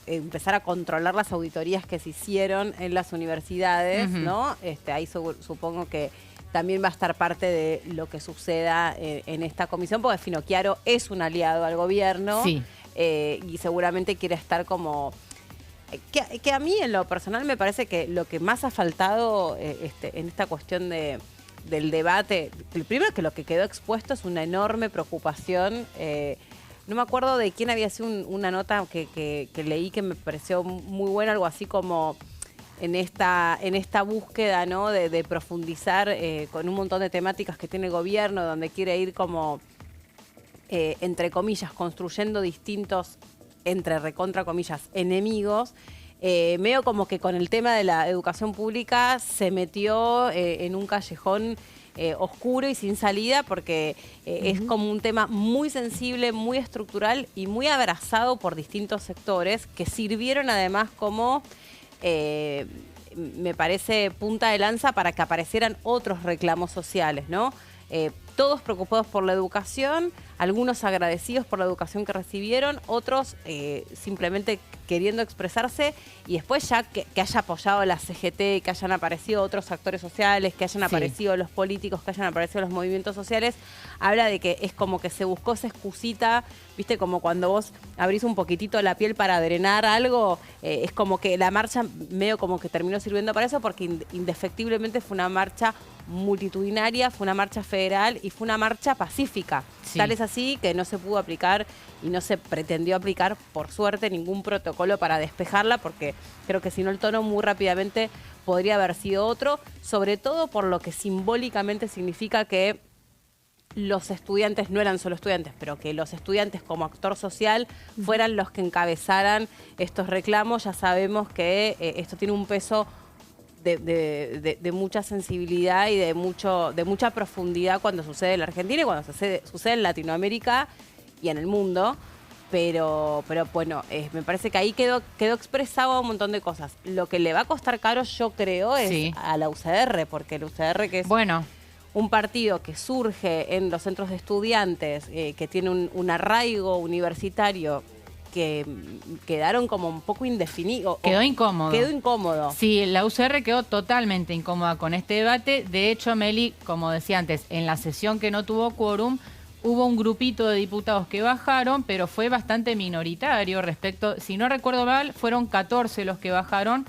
empezar a controlar las auditorías que se hicieron en las universidades, ¿no? Ahí supongo que también va a estar parte de lo que suceda en esta comisión, porque Finocchiaro es un aliado al gobierno y seguramente quiere estar como... Que a mí en lo personal me parece que lo que más ha faltado en esta cuestión del debate, primero que lo que quedó expuesto es una enorme preocupación. No me acuerdo de quién había sido una nota que leí que me pareció muy buena, algo así como en esta búsqueda, ¿no? de profundizar con un montón de temáticas que tiene el gobierno, donde quiere ir como, entre comillas, construyendo distintos, entre recontra comillas, enemigos. Medio como que con el tema de la educación pública se metió en un callejón oscuro y sin salida, porque es como un tema muy sensible, muy estructural y muy abrazado por distintos sectores que sirvieron además como, me parece, punta de lanza para que aparecieran otros reclamos sociales, ¿no? Todos preocupados por la educación, algunos agradecidos por la educación que recibieron, otros simplemente queriendo expresarse, y después ya que haya apoyado la CGT, que hayan aparecido otros actores sociales, que hayan aparecido los políticos, que hayan aparecido los movimientos sociales, habla de que es como que se buscó esa excusita, viste, como cuando vos abrís un poquitito la piel para drenar algo, es como que la marcha medio como que terminó sirviendo para eso, porque indefectiblemente fue una marcha multitudinaria, fue una marcha federal y fue una marcha pacífica. Tal es así que no se pudo aplicar y no se pretendió aplicar, por suerte, ningún protocolo para despejarla, porque creo que si no el tono muy rápidamente podría haber sido otro, sobre todo por lo que simbólicamente significa que los estudiantes, no eran solo estudiantes, pero que los estudiantes como actor social fueran los que encabezaran estos reclamos. Ya sabemos que esto tiene un peso de mucha sensibilidad y de mucha profundidad cuando sucede en la Argentina y cuando sucede en Latinoamérica y en el mundo. Pero bueno, me parece que ahí quedó expresado un montón de cosas. Lo que le va a costar caro, yo creo, es a la UCR, porque la UCR, que es un partido que surge en los centros de estudiantes, que tiene un arraigo universitario, que quedaron como un poco indefinidos. Quedó incómodo. Quedó incómodo. Sí, la UCR quedó totalmente incómoda con este debate. De hecho, Meli, como decía antes, en la sesión que no tuvo quórum, hubo un grupito de diputados que bajaron, pero fue bastante minoritario respecto, si no recuerdo mal, fueron 14 los que bajaron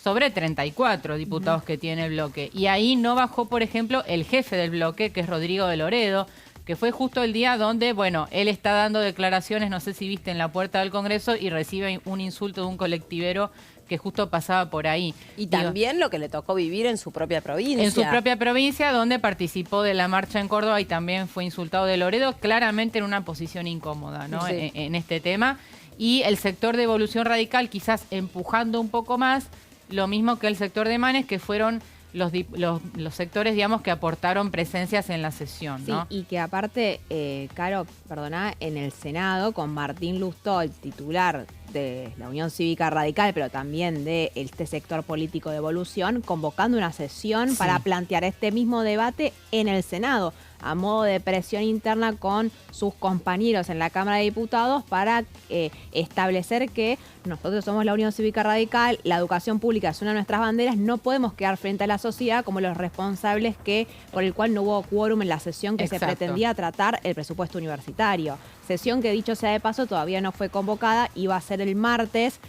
sobre 34 diputados que tiene el bloque. Y ahí no bajó, por ejemplo, el jefe del bloque, que es Rodrigo de Loredo, que fue justo el día donde, bueno, él está dando declaraciones, no sé si viste, en la puerta del Congreso, y recibe un insulto de un colectivero que justo pasaba por ahí. Y también lo que le tocó vivir en su propia provincia. En su propia provincia, donde participó de la marcha en Córdoba y también fue insultado de Loredo, claramente en una posición incómoda, ¿no? En este tema. Y el sector de Evolución Radical quizás empujando un poco más, lo mismo que el sector de Manes, que fueron los sectores, digamos, que aportaron presencias en la sesión, Sí, ¿no? y que aparte, Caro, perdona, en el Senado, con Martín Lustó, el titular de la Unión Cívica Radical, pero también de este sector político de Evolución, convocando una sesión para plantear este mismo debate en el Senado, a modo de presión interna con sus compañeros en la Cámara de Diputados para establecer que nosotros somos la Unión Cívica Radical, la educación pública es una de nuestras banderas, no podemos quedar frente a la sociedad como los responsables por el cual no hubo quórum en la sesión que se pretendía tratar el presupuesto universitario. Sesión que, dicho sea de paso, todavía no fue convocada, iba a ser el martes,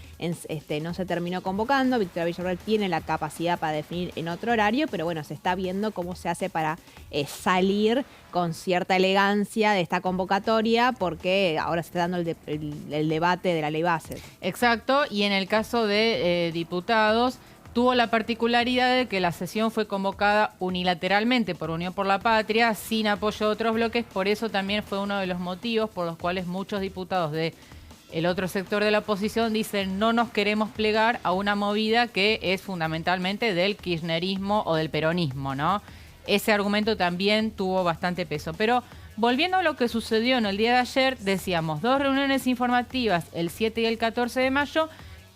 no se terminó convocando. Victoria Villarruel tiene la capacidad para definir en otro horario, pero bueno, se está viendo cómo se hace para salir con cierta elegancia de esta convocatoria, porque ahora se está dando el debate de la ley base. Exacto, y en el caso de diputados, tuvo la particularidad de que la sesión fue convocada unilateralmente por Unión por la Patria, sin apoyo de otros bloques, por eso también fue uno de los motivos por los cuales muchos diputados del otro sector de la oposición dicen no nos queremos plegar a una movida que es fundamentalmente del kirchnerismo o del peronismo, ¿no? Ese argumento también tuvo bastante peso. Pero volviendo a lo que sucedió en el día de ayer, decíamos 2 reuniones informativas el 7 y el 14 de mayo,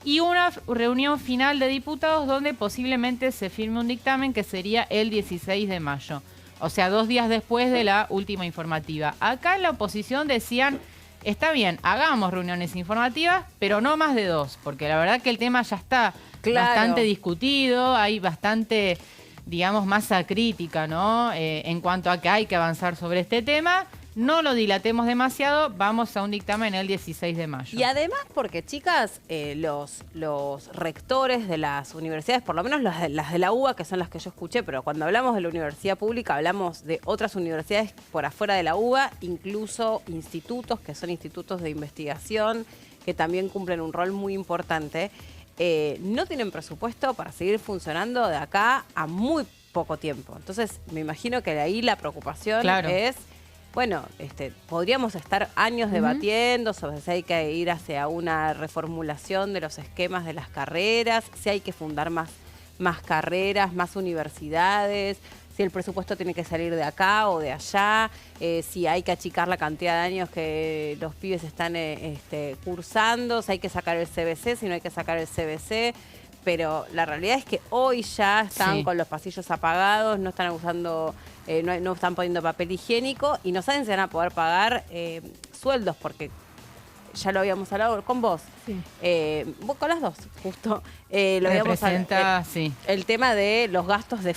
y una reunión final de diputados donde posiblemente se firme un dictamen que sería el 16 de mayo. O sea, 2 días después de la última informativa. Acá en la oposición decían, está bien, hagamos reuniones informativas, pero no más de 2, porque la verdad que el tema ya está bastante discutido, hay bastante, digamos, masa crítica, ¿no? En cuanto a que hay que avanzar sobre este tema. No lo dilatemos demasiado, vamos a un dictamen el 16 de mayo. Y además porque, chicas, los rectores de las universidades, por lo menos las de la UBA, que son las que yo escuché, pero cuando hablamos de la universidad pública hablamos de otras universidades por afuera de la UBA, incluso institutos, que son institutos de investigación, que también cumplen un rol muy importante, no tienen presupuesto para seguir funcionando de acá a muy poco tiempo. Entonces, me imagino que de ahí la preocupación es... Bueno, podríamos estar años debatiendo sobre si hay que ir hacia una reformulación de los esquemas de las carreras, si hay que fundar más carreras, más universidades, si el presupuesto tiene que salir de acá o de allá, si hay que achicar la cantidad de años que los pibes están cursando, si hay que sacar el CBC, si no hay que sacar el CBC. Pero la realidad es que hoy ya están con los pasillos apagados, no están usando, no están poniendo papel higiénico y no saben si van a poder pagar sueldos, porque ya lo habíamos hablado con vos. Sí. Vos con las dos, justo. Lo habíamos hablado. El tema de los gastos de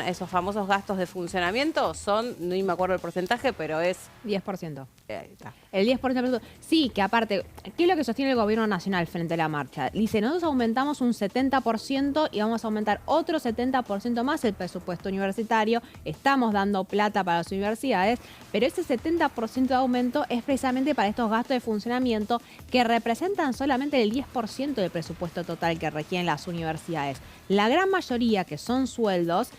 esos famosos gastos de funcionamiento son, no me acuerdo el porcentaje, pero es 10%. Ahí está. El 10%. Sí, que aparte, ¿qué es lo que sostiene el gobierno nacional frente a la marcha? Dice, nosotros aumentamos un 70% y vamos a aumentar otro 70% más el presupuesto universitario. Estamos dando plata para las universidades, pero ese 70% de aumento es precisamente para estos gastos de funcionamiento que representan solamente el 10% del presupuesto total que requieren las universidades. La gran mayoría, que son sueldos,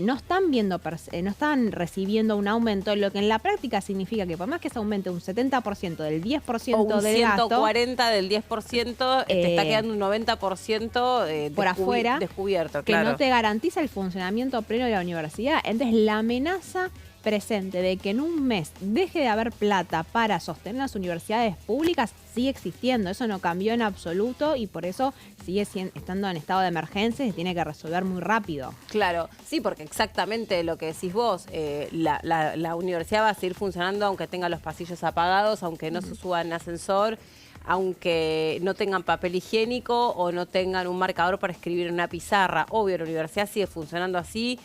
no están recibiendo un aumento, lo que en la práctica significa que por más que se aumente un 70% del 10% del gasto, 140 del 10%, te está quedando un 90% por afuera, descubierto. Que no te garantiza el funcionamiento pleno de la universidad. Entonces, la amenaza presente de que en un mes deje de haber plata para sostener las universidades públicas sigue existiendo. Eso no cambió en absoluto y por eso sigue estando en estado de emergencia y se tiene que resolver muy rápido. Claro, sí, porque exactamente lo que decís vos, la universidad va a seguir funcionando aunque tenga los pasillos apagados, aunque no se suban en ascensor, aunque no tengan papel higiénico o no tengan un marcador para escribir en una pizarra. Obvio, la universidad sigue funcionando así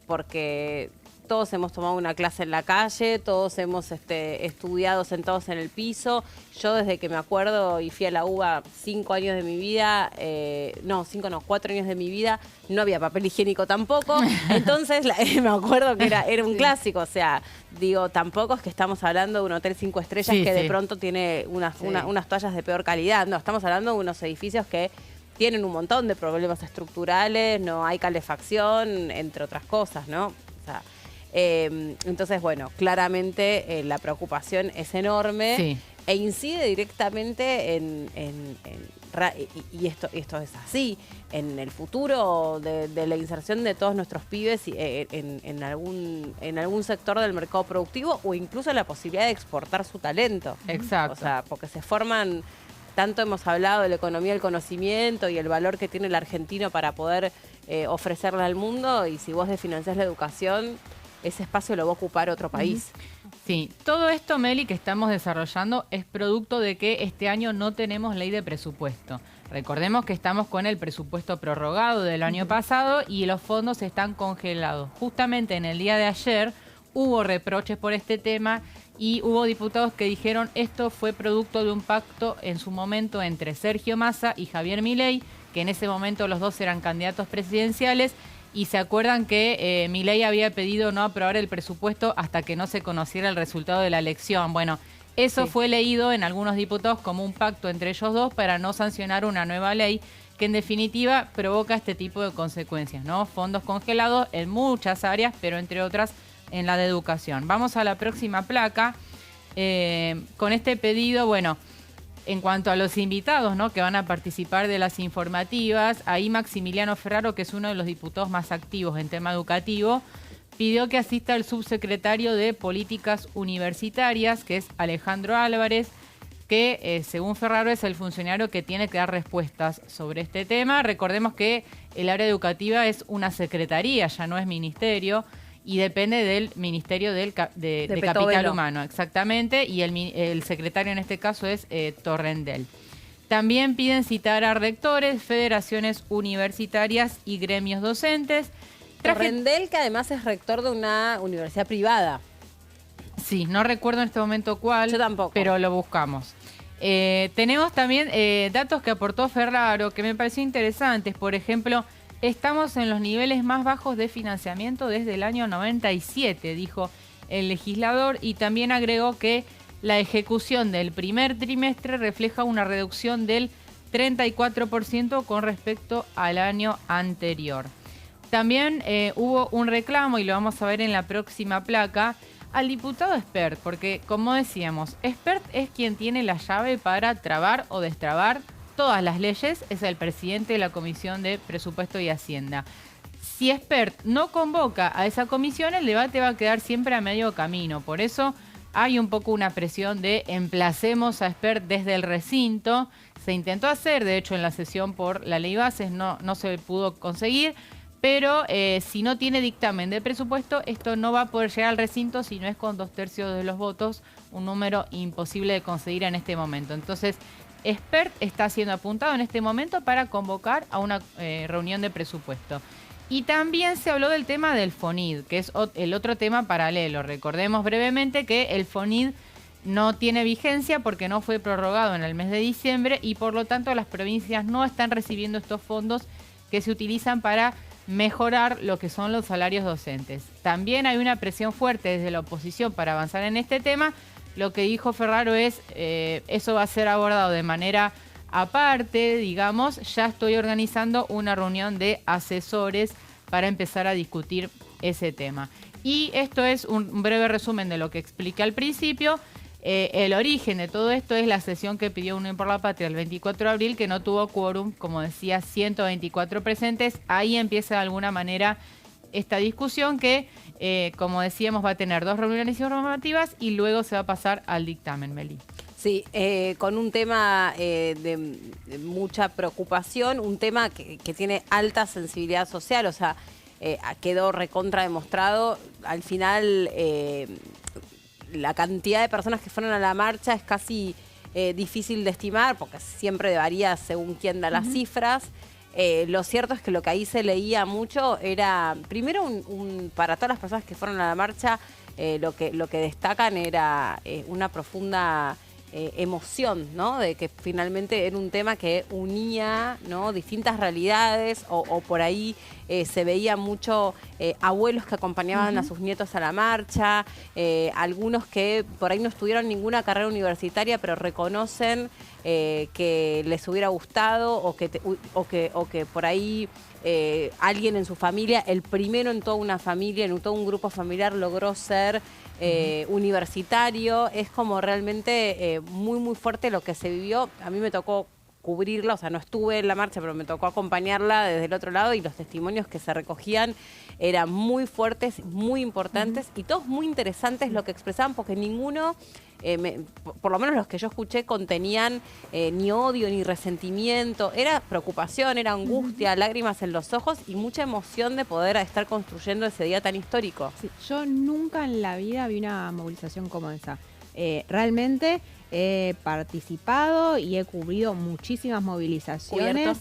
porque todos hemos tomado una clase en la calle, todos hemos estudiado sentados en el piso. Yo desde que me acuerdo y fui a la UBA 5 años de mi vida, 4 años de mi vida, no había papel higiénico tampoco. Entonces me acuerdo que era un clásico, o sea, digo, tampoco es que estamos hablando de un hotel 5 estrellas que de pronto tiene unas toallas de peor calidad. No, estamos hablando de unos edificios que tienen un montón de problemas estructurales, no hay calefacción, entre otras cosas, ¿no? O sea, Entonces, bueno, claramente la preocupación es enorme. Sí. E incide directamente y esto es así, en el futuro de la inserción de todos nuestros pibes en algún sector del mercado productivo o incluso la posibilidad de exportar su talento. Exacto. O sea, porque se forman, tanto hemos hablado de la economía del conocimiento y el valor que tiene el argentino para poder ofrecerle al mundo, y si vos desfinanciás la educación, ese espacio lo va a ocupar otro país. Sí, todo esto, Meli, que estamos desarrollando es producto de que este año no tenemos ley de presupuesto. Recordemos que estamos con el presupuesto prorrogado del año pasado y los fondos están congelados. Justamente en el día de ayer hubo reproches por este tema y hubo diputados que dijeron esto fue producto de un pacto en su momento entre Sergio Massa y Javier Milei, que en ese momento los dos eran candidatos presidenciales. Y se acuerdan que Milei había pedido no aprobar el presupuesto hasta que no se conociera el resultado de la elección. Bueno, eso fue leído en algunos diputados como un pacto entre ellos dos para no sancionar una nueva ley que en definitiva provoca este tipo de consecuencias, ¿no? Fondos congelados en muchas áreas, pero entre otras en la de educación. Vamos a la próxima placa. Con este pedido, bueno, en cuanto a los invitados, ¿no?, que van a participar de las informativas, ahí Maximiliano Ferraro, que es uno de los diputados más activos en tema educativo, pidió que asista el subsecretario de Políticas Universitarias, que es Alejandro Álvarez, que según Ferraro es el funcionario que tiene que dar respuestas sobre este tema. Recordemos que el área educativa es una secretaría, ya no es ministerio, y depende del Ministerio de Capital Humano, exactamente, y el secretario en este caso es Torrendel. También piden citar a rectores, federaciones universitarias y gremios docentes. Torrendel, que además es rector de una universidad privada. Sí, no recuerdo en este momento cuál. Yo tampoco. Pero lo buscamos. Tenemos también datos que aportó Ferraro, que me pareció interesantes. Por ejemplo, estamos en los niveles más bajos de financiamiento desde el año 97, dijo el legislador, y también agregó que la ejecución del primer trimestre refleja una reducción del 34% con respecto al año anterior. También hubo un reclamo, y lo vamos a ver en la próxima placa, al diputado Espert, porque como decíamos, Espert es quien tiene la llave para trabar o destrabar todas las leyes, es el presidente de la Comisión de Presupuesto y Hacienda. Si Espert no convoca a esa comisión, el debate va a quedar siempre a medio camino. Por eso hay un poco una presión de emplacemos a Espert desde el recinto. Se intentó hacer, de hecho, en la sesión por la ley bases, no se pudo conseguir. Pero si no tiene dictamen de presupuesto, esto no va a poder llegar al recinto si no es con 2/3 de los votos, un número imposible de conseguir en este momento. Entonces, Espert está siendo apuntado en este momento para convocar a una reunión de presupuesto. Y también se habló del tema del FONID, que es el otro tema paralelo. Recordemos brevemente que el FONID no tiene vigencia porque no fue prorrogado en el mes de diciembre y por lo tanto las provincias no están recibiendo estos fondos que se utilizan para mejorar lo que son los salarios docentes. También hay una presión fuerte desde la oposición para avanzar en este tema. Lo que dijo Ferraro es, eso va a ser abordado de manera aparte, digamos. Ya estoy organizando una reunión de asesores para empezar a discutir ese tema. Y esto es un breve resumen de lo que expliqué al principio. El origen de todo esto es la sesión que pidió Unión por la Patria el 24 de abril, que no tuvo quórum, como decía, 124 presentes. Ahí empieza de alguna manera esta discusión que, como decíamos, va a tener 2 reuniones informativas y luego se va a pasar al dictamen, Meli. Sí, con un tema de mucha preocupación, un tema que tiene alta sensibilidad social, o sea, quedó recontra demostrado. Al final, la cantidad de personas que fueron a la marcha es casi difícil de estimar, porque siempre varía según quién da las cifras. Lo cierto es que lo que ahí se leía mucho era, primero, para todas las personas que fueron a la marcha, lo que destacan era una profunda emoción, ¿no? De que finalmente era un tema que unía, ¿no?, distintas realidades, o por ahí se veía mucho abuelos que acompañaban a sus nietos a la marcha, algunos que por ahí no estudiaron ninguna carrera universitaria, pero reconocen que les hubiera gustado o que por ahí alguien en su familia, el primero en toda una familia, en todo un grupo familiar, logró ser universitario. Es como realmente muy, muy fuerte lo que se vivió. A mí me tocó cubrirla, o sea, no estuve en la marcha, pero me tocó acompañarla desde el otro lado y los testimonios que se recogían eran muy fuertes, muy importantes y todos muy interesantes lo que expresaban, porque ninguno, por lo menos los que yo escuché, contenían ni odio ni resentimiento. Era preocupación, era angustia, lágrimas en los ojos y mucha emoción de poder estar construyendo ese día tan histórico. Sí, yo nunca en la vida vi una movilización como esa. Realmente he participado y he cubrido muchísimas movilizaciones.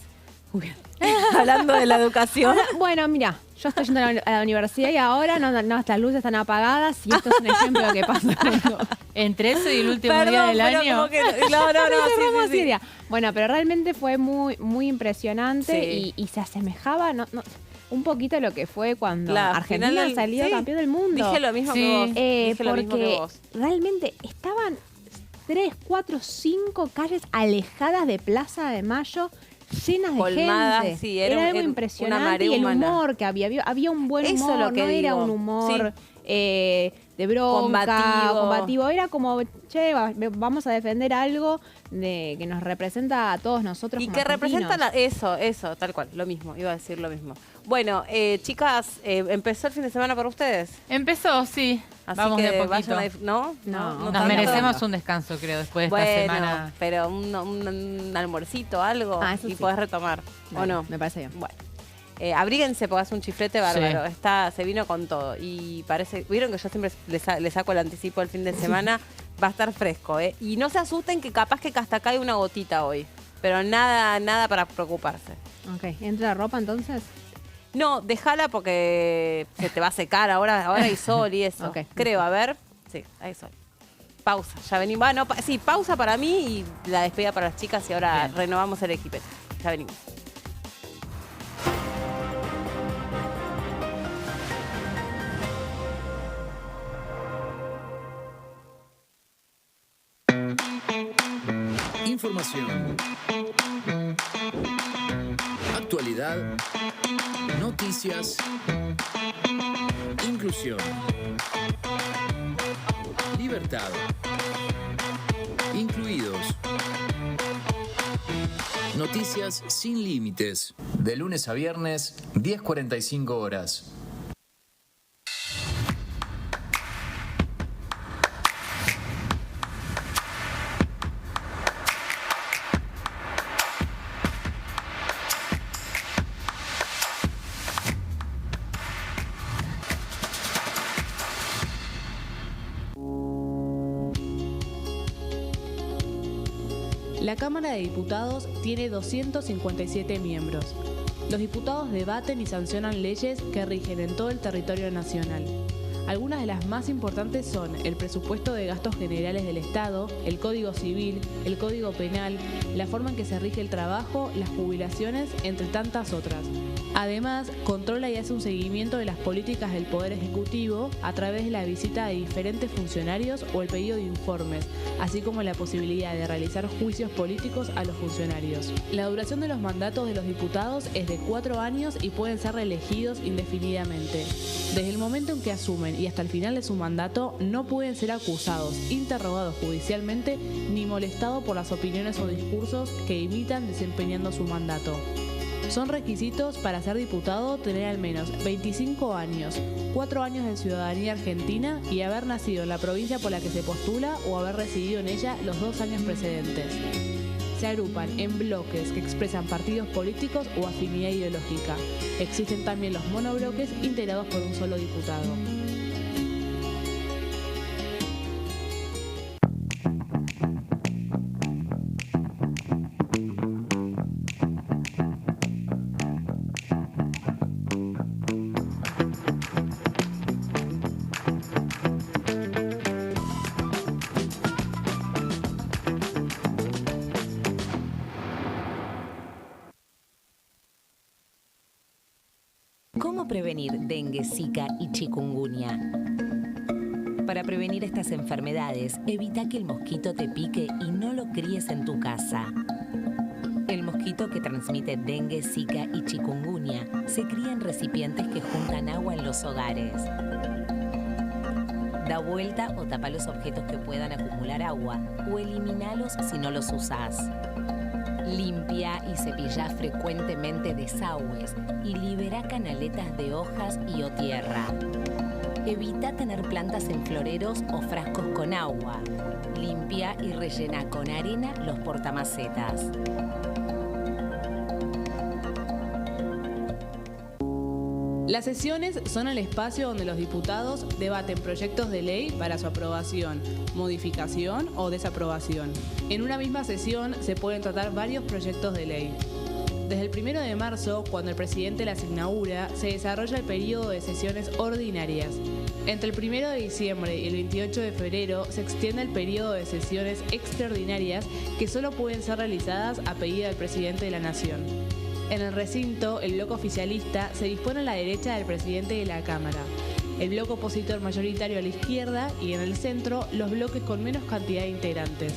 Hablando de la educación. Ahora, bueno, mira, yo estoy yendo a la universidad y ahora no, las luces están apagadas y esto es un ejemplo de lo que pasa cuando... Entre eso y el último día del año. Como que, no, sí. Bueno, pero realmente fue muy, muy impresionante Sí. y se asemejaba un poquito a lo que fue cuando Claro, Argentina final salió sí. campeón del mundo. Dije lo mismo Sí. que vos. Dije lo mismo que Porque vos. realmente estaban 3, 4, 5 calles alejadas de Plaza de Mayo, llenas de Colmadas, gente. sí, era algo una impresionante marea y el humana. humor que había un buen Eso humor, es lo que no era digo. un humor Sí. de bronca, Combativo. Era como, che, vamos a defender algo que nos representa a todos nosotros Y como que argentinos. representa eso, tal cual, lo mismo, iba a decir lo mismo. Bueno, chicas, ¿empezó el fin de semana para ustedes? Empezó, sí. Así Vamos que de poquito. vayan a ¿No? No, Nos tanto. merecemos un descanso, creo, después de esta Bueno, semana. pero un almuercito, algo, Eso y sí. podés retomar, ¿o Dale, no? me parece bien. Bueno. Abríguense porque hace un chiflete bárbaro. Sí. Se vino con todo. Y parece, vieron que yo siempre le saco el anticipo del fin de semana. Va a estar fresco, ¿eh? Y no se asusten que capaz que hasta cae una gotita hoy. Pero nada para preocuparse. Ok, ¿entra la ropa entonces? No, déjala porque se te va a secar. Ahora hay sol y eso. Ok. Creo, a ver. Sí, hay sol. Pausa. Ya venimos. Sí, pausa para mí y la despedida para las chicas y ahora Bien. renovamos el equipete. Ya venimos. Información. Actualidad. Noticias. Inclusión. Libertad. Incluidos. Noticias sin límites. De lunes a viernes, 10:45 horas. La Cámara de Diputados tiene 257 miembros. Los diputados debaten y sancionan leyes que rigen en todo el territorio nacional. Algunas de las más importantes son el presupuesto de gastos generales del Estado, el Código Civil, el Código Penal, la forma en que se rige el trabajo, las jubilaciones, entre tantas otras. Además, controla y hace un seguimiento de las políticas del Poder Ejecutivo a través de la visita de diferentes funcionarios o el pedido de informes, así como la posibilidad de realizar juicios políticos a los funcionarios. La duración de los mandatos de los diputados es de 4 años y pueden ser reelegidos indefinidamente. Desde el momento en que asumen y hasta el final de su mandato, no pueden ser acusados, interrogados judicialmente, ni molestados por las opiniones o discursos que imitan desempeñando su mandato. Son requisitos para ser diputado tener al menos 25 años, 4 años de ciudadanía argentina y haber nacido en la provincia por la que se postula o haber residido en ella los 2 años precedentes. Se agrupan en bloques que expresan partidos políticos o afinidad ideológica. Existen también los monobloques integrados por un solo diputado. ¿Cómo prevenir dengue, zika y chikungunya? Para prevenir estas enfermedades, evita que el mosquito te pique y no lo críes en tu casa. El mosquito mosquito que transmite dengue, zika y chikungunya se cría en recipientes que juntan agua en los hogares. Da vuelta o tapa los objetos que puedan acumular agua o eliminalos si no los usás. Limpia y cepilla frecuentemente desagües y libera canaletas de hojas y o tierra. Evita tener plantas en floreros o frascos con agua. Limpia y rellena con arena los portamacetas. Las sesiones son el espacio donde los diputados debaten proyectos de ley para su aprobación, modificación o desaprobación. En una misma sesión se pueden tratar varios proyectos de ley. Desde el 1 de marzo, cuando el presidente las inaugura, se desarrolla el periodo de sesiones ordinarias. Entre el 1 de diciembre y el 28 de febrero se extiende el periodo de sesiones extraordinarias que solo pueden ser realizadas a pedido del presidente de la Nación. En el recinto, el bloque oficialista se dispone a la derecha del presidente de la Cámara, el bloque opositor mayoritario a la izquierda y en el centro los bloques con menos cantidad de integrantes.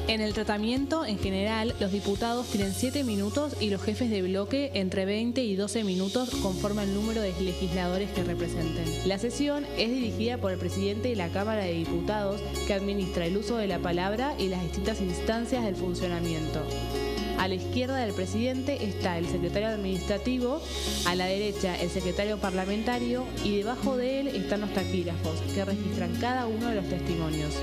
En el tratamiento, en general, los diputados tienen 7 minutos y los jefes de bloque entre 20 y 12 minutos conforme al número de legisladores que representen. La sesión es dirigida por el presidente de la Cámara de Diputados, que administra el uso de la palabra y las distintas instancias del funcionamiento. A la izquierda del presidente está el secretario administrativo, a la derecha el secretario parlamentario y debajo de él están los taquígrafos, que registran cada uno de los testimonios.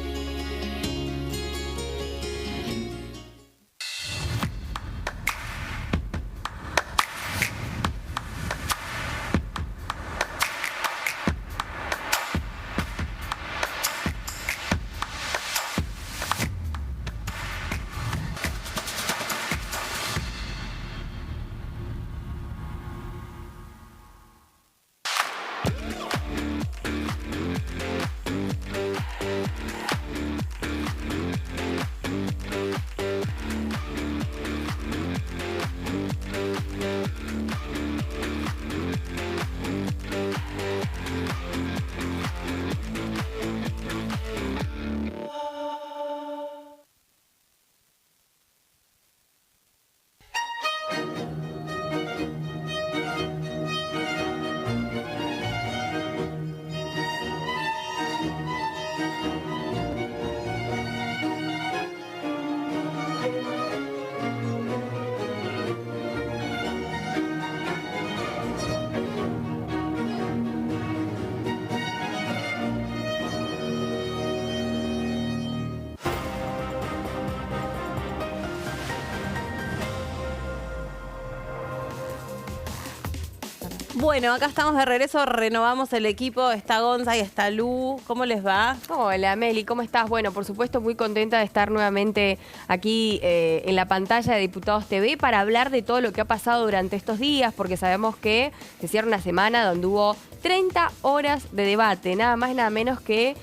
Bueno, acá estamos de regreso, renovamos el equipo, está Gonza y está Lu. ¿Cómo les va? Hola Meli, ¿cómo estás? Bueno, por supuesto muy contenta de estar nuevamente aquí en la pantalla de Diputados TV para hablar de todo lo que ha pasado durante estos días, porque sabemos que se cierra una semana donde hubo 30 horas de debate, nada más y nada menos que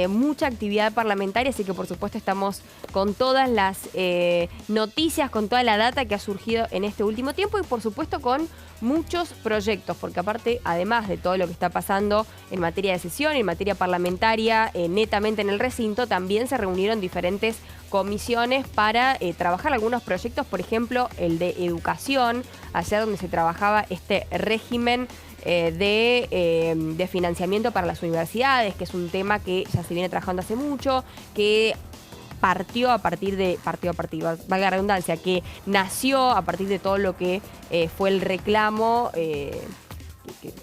mucha actividad parlamentaria, así que por supuesto estamos con todas las noticias, con toda la data que ha surgido en este último tiempo y por supuesto con muchos proyectos, porque aparte, además de todo lo que está pasando en materia de sesión, en materia parlamentaria, netamente en el recinto, también se reunieron diferentes comisiones para trabajar algunos proyectos, por ejemplo, el de educación, allá donde se trabajaba este régimen de financiamiento para las universidades, que es un tema que ya se viene trabajando hace mucho, que valga la redundancia, que nació a partir de todo lo que fue el reclamo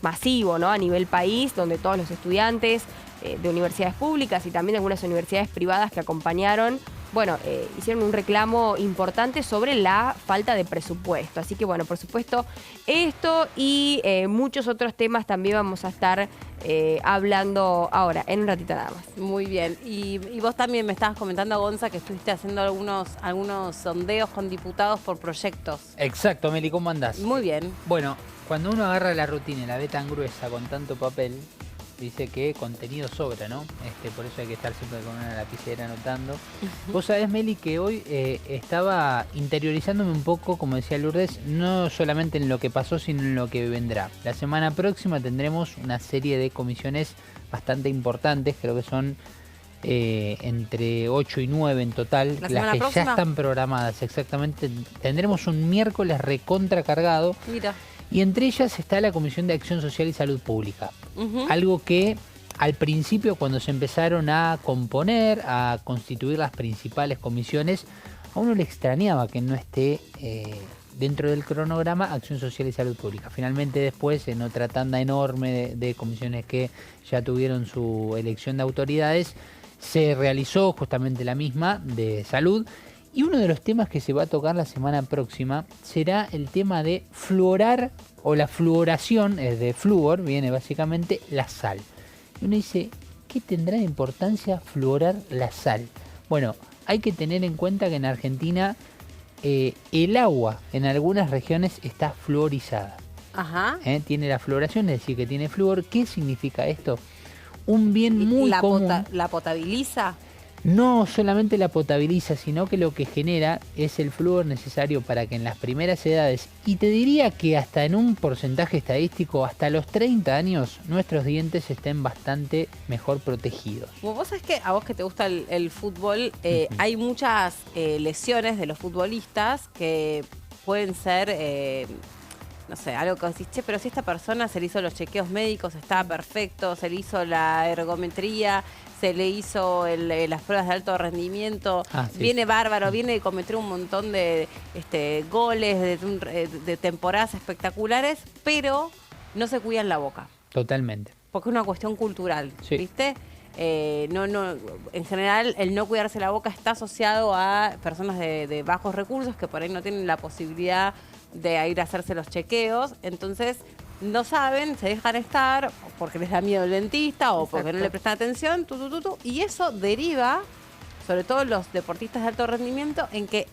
masivo, ¿no? A nivel país, donde todos los estudiantes de universidades públicas y también de algunas universidades privadas que acompañaron, bueno, hicieron un reclamo importante sobre la falta de presupuesto. Así que, bueno, por supuesto, esto y muchos otros temas también vamos a estar hablando ahora, en un ratito nada más. Muy bien. Y vos también me estabas comentando, Gonza, que estuviste haciendo algunos sondeos con diputados por proyectos. Exacto, Meli, ¿cómo andás? Muy bien. Bueno, cuando uno agarra la rutina y la ve tan gruesa con tanto papel, dice que contenido sobra, ¿no? Por eso hay que estar siempre con una lapicera anotando. Vos sabés, Meli, que hoy estaba interiorizándome un poco, como decía Lourdes, no solamente en lo que pasó, sino en lo que vendrá. La semana próxima tendremos una serie de comisiones bastante importantes, creo que son entre 8 y 9 en total, ¿La las semana que próxima? ya están programadas exactamente. Tendremos un miércoles recontra cargado. Mira. Y entre ellas está la Comisión de Acción Social y Salud Pública. Ujú. Algo que al principio, cuando se empezaron a componer, a constituir las principales comisiones, a uno le extrañaba que no esté dentro del cronograma Acción Social y Salud Pública. Finalmente después, en otra tanda enorme de comisiones que ya tuvieron su elección de autoridades, se realizó justamente la misma de salud. Y uno de los temas que se va a tocar la semana próxima será el tema de fluorar, o la fluoración, es de flúor, viene básicamente la sal. Y uno dice, ¿qué tendrá de importancia fluorar la sal? Bueno, hay que tener en cuenta que en Argentina el agua en algunas regiones está fluorizada. Ajá. Tiene la fluoración, es decir, que tiene flúor. ¿Qué significa esto? Un bien muy común. ¿La potabiliza? No solamente la potabiliza, sino que lo que genera es el flúor necesario para que en las primeras edades, y te diría que hasta en un porcentaje estadístico, hasta los 30 años, nuestros dientes estén bastante mejor protegidos. Vos sabés que a vos que te gusta el fútbol, hay muchas lesiones de los futbolistas que pueden ser, no sé, algo que decís, che, pero si esta persona se le hizo los chequeos médicos, estaba perfecto, se le hizo la ergometría, se le hizo las pruebas de alto rendimiento, Sí. viene bárbaro, viene de cometer un montón de goles, de temporadas espectaculares, pero no se cuidan la boca, Totalmente. porque es una cuestión cultural, Sí. ¿viste? En general, el no cuidarse la boca está asociado a personas de bajos recursos que por ahí no tienen la posibilidad de ir a hacerse los chequeos, entonces no saben, se dejan estar porque les da miedo el dentista o porque no le prestan atención, y eso deriva, sobre todo los deportistas de alto rendimiento, en que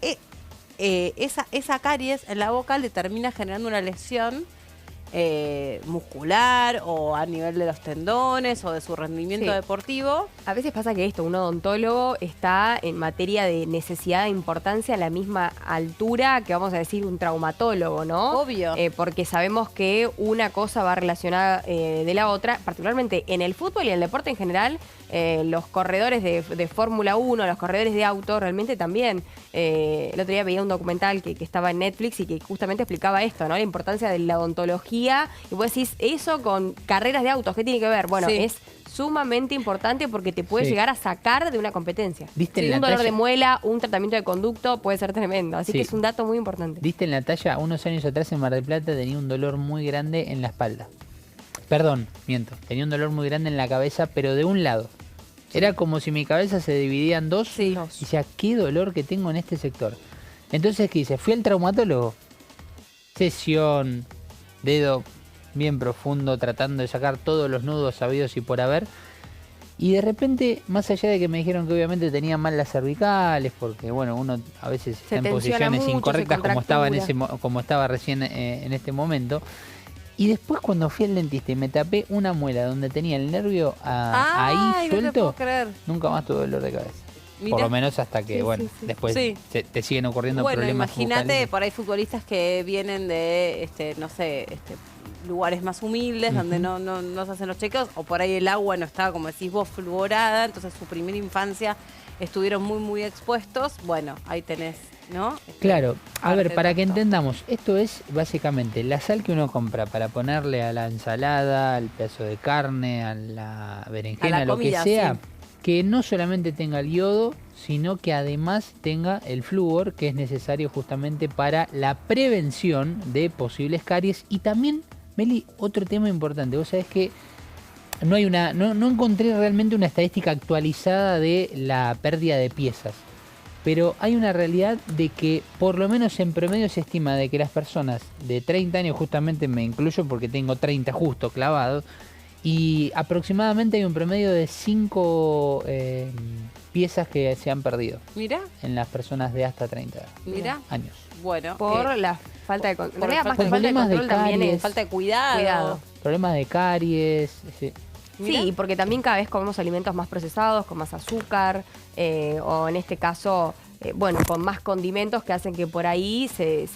esa caries en la boca le termina generando una lesión muscular o a nivel de los tendones o de su rendimiento Sí. deportivo. A veces pasa que un odontólogo está en materia de necesidad de importancia a la misma altura que, vamos a decir, un traumatólogo, ¿no? Obvio. Porque sabemos que una cosa va relacionada de la otra, particularmente en el fútbol y en el deporte en general. Los corredores de Fórmula 1, los corredores de auto, realmente también. El otro día veía un documental que estaba en Netflix y que justamente explicaba esto, ¿no? La importancia de la odontología. Y vos decís, eso con carreras de autos, ¿qué tiene que ver? Bueno, Sí. es sumamente importante porque te puede Sí. llegar a sacar de una competencia. ¿Viste en Sí, la un dolor talla? de muela, un tratamiento de conducto puede ser tremendo. Así Sí. que es un dato muy importante. Diste en la talla, unos años atrás en Mar del Plata tenía un dolor muy grande en la espalda. Perdón, miento. Tenía un dolor muy grande en la cabeza, pero de un lado. Era como si mi cabeza se dividía en dos. Sí. Y decía, qué dolor que tengo en este sector. Entonces, ¿qué hice? Fui al traumatólogo. Sesión, dedo bien profundo, tratando de sacar todos los nudos sabidos y por haber. Y de repente, más allá de que me dijeron que obviamente tenía mal las cervicales, porque bueno, uno a veces está en tensiona posiciones mucho, incorrectas se como estaba recién en este momento. Y después cuando fui al dentista y me tapé una muela donde tenía el nervio ahí Ay, no te suelto, puedo creer. nunca más tuve dolor de cabeza. Mirá. Por lo menos hasta que, Sí, bueno, sí, sí. después Sí. te siguen ocurriendo Bueno, problemas imagínate, bucales. por ahí futbolistas que vienen de, no sé, lugares más humildes donde no se hacen los chequeos, o por ahí el agua no estaba, como decís vos, fluorada, entonces su primera infancia estuvieron muy, muy expuestos. Bueno, ahí tenés, ¿no? Claro, a ver, parte para de que esto. entendamos, esto es básicamente la sal que uno compra para ponerle a la ensalada, al pedazo de carne, a la berenjena, A la lo comida, que sea, sí. que no solamente tenga el yodo, sino que además tenga el flúor, que es necesario justamente para la prevención de posibles caries. Y también, Meli, otro tema importante, vos sabés que no encontré realmente una estadística actualizada de la pérdida de piezas. Pero hay una realidad de que por lo menos en promedio se estima de que las personas de 30 años, justamente me incluyo porque tengo 30 justo clavados, y aproximadamente hay un promedio de 5 piezas que se han perdido Mirá, en las personas de hasta 30 mirá. años. Bueno, Por la falta de control. por En realidad, más falta que de falta de problemas de control también caries. es falta de cuidado. cuidado. Problemas de caries. Sí. Mirá. Sí, porque también cada vez comemos alimentos más procesados, con más azúcar, o en este caso, bueno, con más condimentos que hacen que por ahí se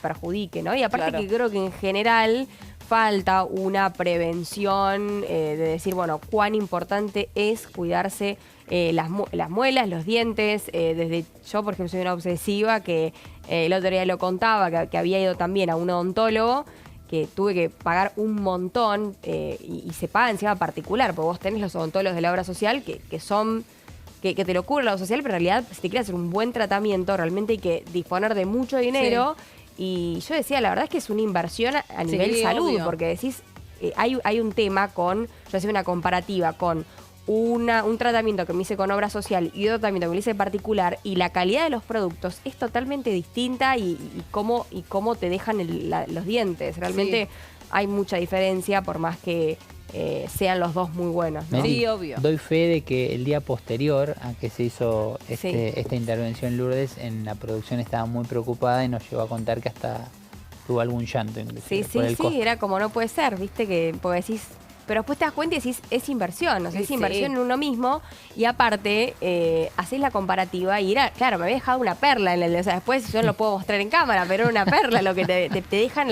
perjudique, ¿no? Y aparte Claro. que creo que en general falta una prevención de decir, bueno, cuán importante es cuidarse las muelas, los dientes. Yo, por ejemplo, soy una obsesiva que el otro día lo contaba, que había ido también a un odontólogo, que tuve que pagar un montón y se paga encima particular, porque vos tenés los odontólogos de la obra social que son... Que te lo cubre la obra social, pero en realidad, si te quieres hacer un buen tratamiento, realmente hay que disponer de mucho dinero. Sí. Y yo decía, la verdad es que es una inversión a nivel salud, obvio. Porque decís, hay un tema con, yo hacía una comparativa con un tratamiento que me hice con obra social y otro tratamiento que me hice particular, y la calidad de los productos es totalmente distinta y cómo te dejan los dientes. Realmente hay mucha diferencia, por más que sean los dos muy buenos, ¿no? Sí, obvio. Doy fe de que el día posterior a que se hizo esta intervención, Lourdes, en la producción estaba muy preocupada y nos llegó a contar que hasta tuvo algún llanto. Sí, era como no puede ser, viste, que porque decís, pero después te das cuenta y decís, es inversión, o sea, es inversión en uno mismo, y aparte hacés la comparativa y era, claro, me había dejado una perla en o sea, después yo no lo puedo mostrar en cámara, pero era una perla lo que te dejan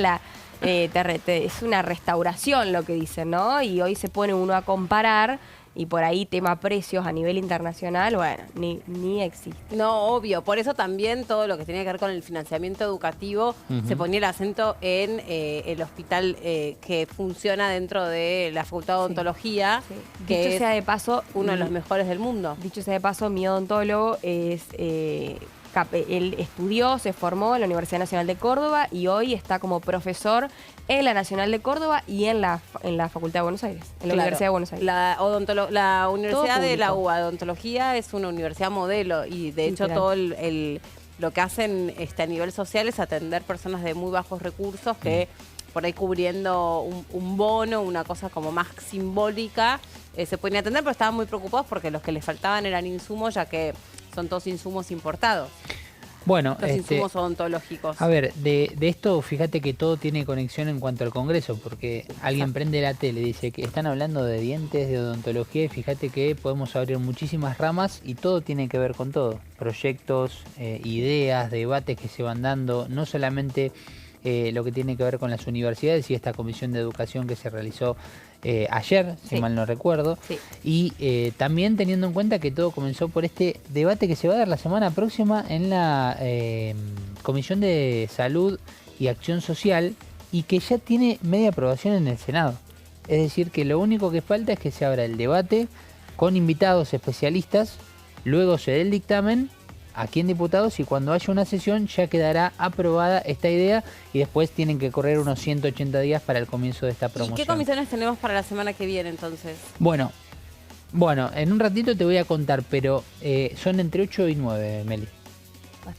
es una restauración lo que dicen, ¿no? Y hoy se pone uno a comparar y por ahí tema precios a nivel internacional, bueno, ni existe. No, obvio. Por eso también todo lo que tenía que ver con el financiamiento educativo se ponía el acento en el hospital que funciona dentro de la Facultad de Odontología, que dicho sea de paso, uno de los mejores del mundo. Dicho sea de paso, mi odontólogo es... él estudió, se formó en la Universidad Nacional de Córdoba y hoy está como profesor en la Nacional de Córdoba y en la Facultad de Buenos Aires, en la Universidad de Buenos Aires. La Universidad de la UBA de Odontología es una universidad modelo y de hecho todo lo que hacen a nivel social es atender personas de muy bajos recursos que por ahí cubriendo un bono, una cosa como más simbólica, se pueden atender, pero estaban muy preocupados porque los que les faltaban eran insumos, ya que son todos insumos importados. Bueno, los insumos odontológicos. A ver, de esto, fíjate que todo tiene conexión en cuanto al Congreso, porque alguien prende la tele y dice que están hablando de dientes, de odontología, y fíjate que podemos abrir muchísimas ramas y todo tiene que ver con todo. Proyectos, ideas, debates que se van dando, no solamente lo que tiene que ver con las universidades y esta comisión de educación que se realizó ayer, si mal no recuerdo, y también teniendo en cuenta que todo comenzó por este debate que se va a dar la semana próxima en la Comisión de Salud y Acción Social y que ya tiene media aprobación en el Senado. Es decir, que lo único que falta es que se abra el debate con invitados especialistas, luego se dé el dictamen aquí en Diputados y cuando haya una sesión ya quedará aprobada esta idea y después tienen que correr unos 180 días para el comienzo de esta promoción. ¿Y qué comisiones tenemos para la semana que viene entonces? Bueno, en un ratito te voy a contar, pero son entre 8 y 9, Meli.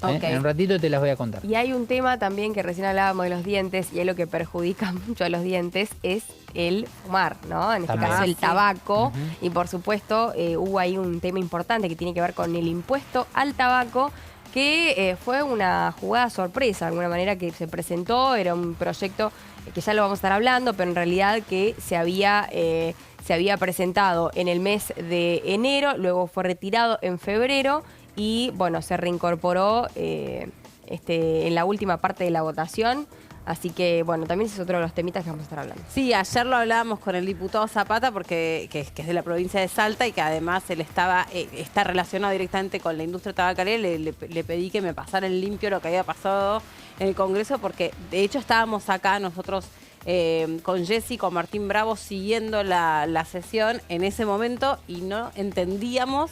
En un ratito te las voy a contar. Y hay un tema también que recién hablábamos de los dientes y es lo que perjudica mucho a los dientes es el fumar, ¿no? En este caso el tabaco. Y por supuesto hubo ahí un tema importante que tiene que ver con el impuesto al tabaco, que fue una jugada sorpresa de alguna manera que se presentó. Era un proyecto que ya lo vamos a estar hablando, pero en realidad que se había presentado en el mes de enero, luego fue retirado en febrero. Y bueno, se reincorporó en la última parte de la votación. Así que bueno, también ese es otro de los temitas que vamos a estar hablando. Sí, ayer lo hablábamos con el diputado Zapata, porque que es de la provincia de Salta y que además él está relacionado directamente con la industria tabacalera. Le pedí que me pasara en limpio lo que había pasado en el Congreso, porque de hecho estábamos acá nosotros con Jessy, con Martín Bravo, siguiendo la sesión en ese momento y no entendíamos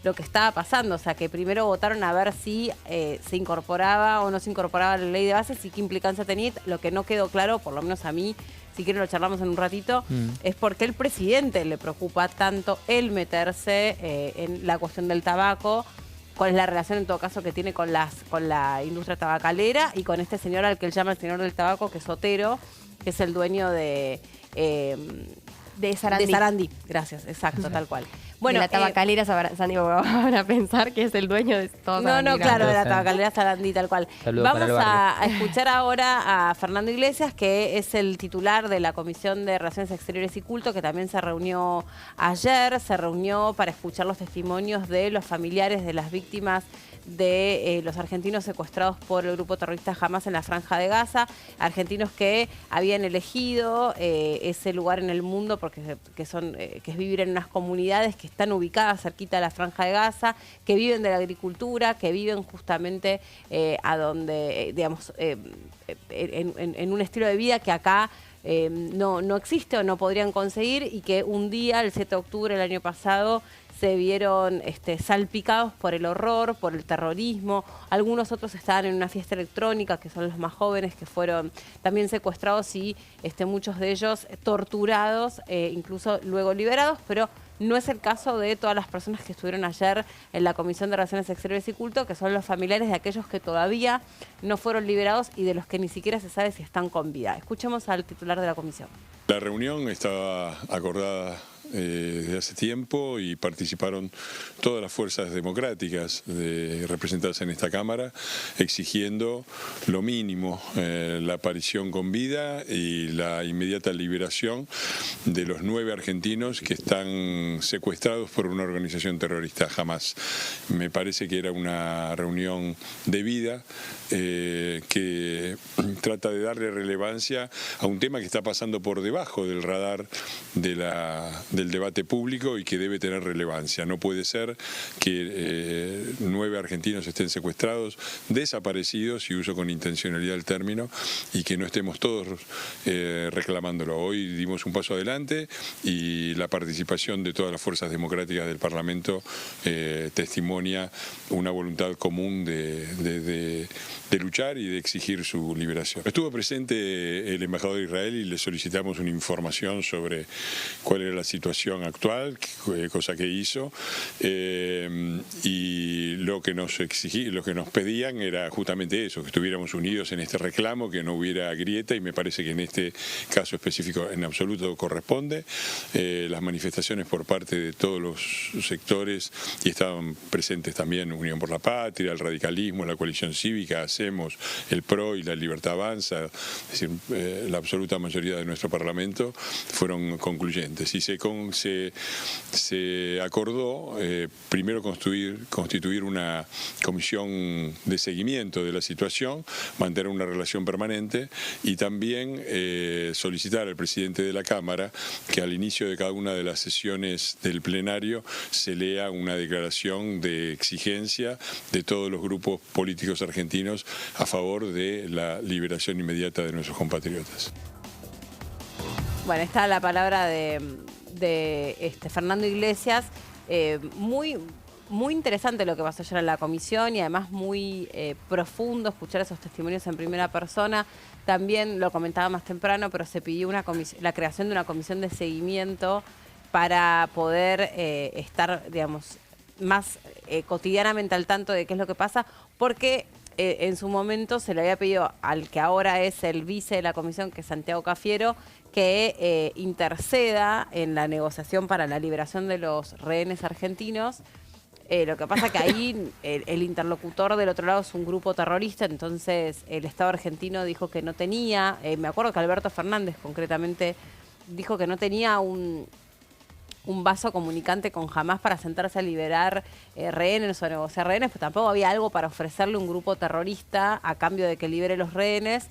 lo que estaba pasando. O sea, que primero votaron a ver si se incorporaba o no se incorporaba la ley de bases y qué implicancia tenía. Lo que no quedó claro, por lo menos a mí, si quieren lo charlamos en un ratito, es por qué el presidente le preocupa tanto el meterse en la cuestión del tabaco, cuál es la relación en todo caso que tiene con la industria tabacalera y con este señor al que él llama el señor del tabaco, que es Otero, que es el dueño de Sarandí. Gracias, exacto, tal cual. Bueno, la tabacalera Sarandí, van a pensar que es el dueño de todo. No, claro, de la tabacalera Sarandí, tal cual. Saludos Vamos a escuchar ahora a Fernando Iglesias, que es el titular de la Comisión de Relaciones Exteriores y Culto, que también se reunió ayer, para escuchar los testimonios de los familiares de las víctimas de los argentinos secuestrados por el grupo terrorista Hamas en la Franja de Gaza, argentinos que habían elegido ese lugar en el mundo porque que es vivir en unas comunidades que están ubicadas cerquita de la Franja de Gaza, que viven de la agricultura, que viven justamente a donde, digamos, en un estilo de vida que acá no existe o no podrían conseguir, y que un día, el 7 de octubre del año pasado, se vieron salpicados por el horror, por el terrorismo. Algunos otros estaban en una fiesta electrónica, que son los más jóvenes, que fueron también secuestrados y muchos de ellos torturados, incluso luego liberados, pero no es el caso de todas las personas que estuvieron ayer en la Comisión de Relaciones Exteriores y Culto, que son los familiares de aquellos que todavía no fueron liberados y de los que ni siquiera se sabe si están con vida. Escuchemos al titular de la comisión. La reunión estaba acordada desde hace tiempo y participaron todas las fuerzas democráticas representadas en esta Cámara, exigiendo lo mínimo, la aparición con vida y la inmediata liberación de los 9 argentinos que están secuestrados por una organización terrorista Hamas. Me parece que era una reunión debida que trata de darle relevancia a un tema que está pasando por debajo del radar del debate público y que debe tener relevancia. No puede ser que 9 argentinos estén secuestrados, desaparecidos, y uso con intencionalidad el término, y que no estemos todos reclamándolo. Hoy dimos un paso adelante y la participación de todas las fuerzas democráticas del Parlamento testimonia una voluntad común de luchar y de exigir su liberación. Estuvo presente el embajador de Israel y le solicitamos una información sobre cuál era la situación actual, cosa que hizo, y lo que nos exigía, lo que nos pedían era justamente eso, que estuviéramos unidos en este reclamo, que no hubiera grieta, y me parece que en este caso específico en absoluto corresponde. Las manifestaciones por parte de todos los sectores, y estaban presentes también Unión por la Patria, el radicalismo, la coalición cívica, Hacemos, el PRO y la Libertad Avanza, es decir, la absoluta mayoría de nuestro Parlamento, fueron concluyentes. Y se acordó primero constituir una comisión de seguimiento de la situación, mantener una relación permanente y también solicitar al presidente de la Cámara que al inicio de cada una de las sesiones del plenario se lea una declaración de exigencia de todos los grupos políticos argentinos a favor de la liberación inmediata de nuestros compatriotas. Bueno, está la palabra de Fernando Iglesias. Muy interesante lo que pasó ayer en la comisión, y además muy profundo escuchar esos testimonios en primera persona. También lo comentaba más temprano, pero se pidió la creación de una comisión de seguimiento para poder estar, digamos, más cotidianamente al tanto de qué es lo que pasa, porque en su momento se le había pedido al que ahora es el vice de la comisión, que es Santiago Cafiero, que interceda en la negociación para la liberación de los rehenes argentinos. Lo que pasa que ahí el interlocutor del otro lado es un grupo terrorista, entonces el Estado argentino dijo que no tenía, me acuerdo que Alberto Fernández concretamente dijo que no tenía un vaso comunicante con Hamas para sentarse a liberar rehenes o negociar rehenes, pero tampoco había algo para ofrecerle a un grupo terrorista a cambio de que libere los rehenes,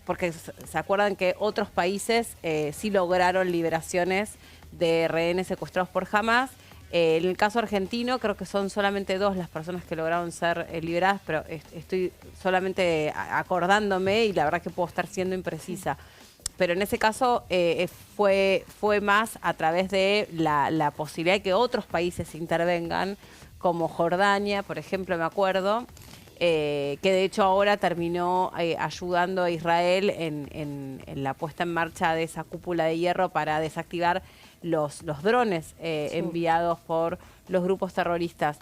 porque se acuerdan que otros países sí lograron liberaciones de rehenes secuestrados por Hamas. En el caso argentino creo que son solamente 2 las personas que lograron ser liberadas, pero estoy solamente acordándome y la verdad que puedo estar siendo imprecisa. Pero en ese caso fue más a través de la posibilidad de que otros países intervengan, como Jordania, por ejemplo, me acuerdo, que de hecho ahora terminó ayudando a Israel en la puesta en marcha de esa cúpula de hierro para desactivar los drones enviados por los grupos terroristas.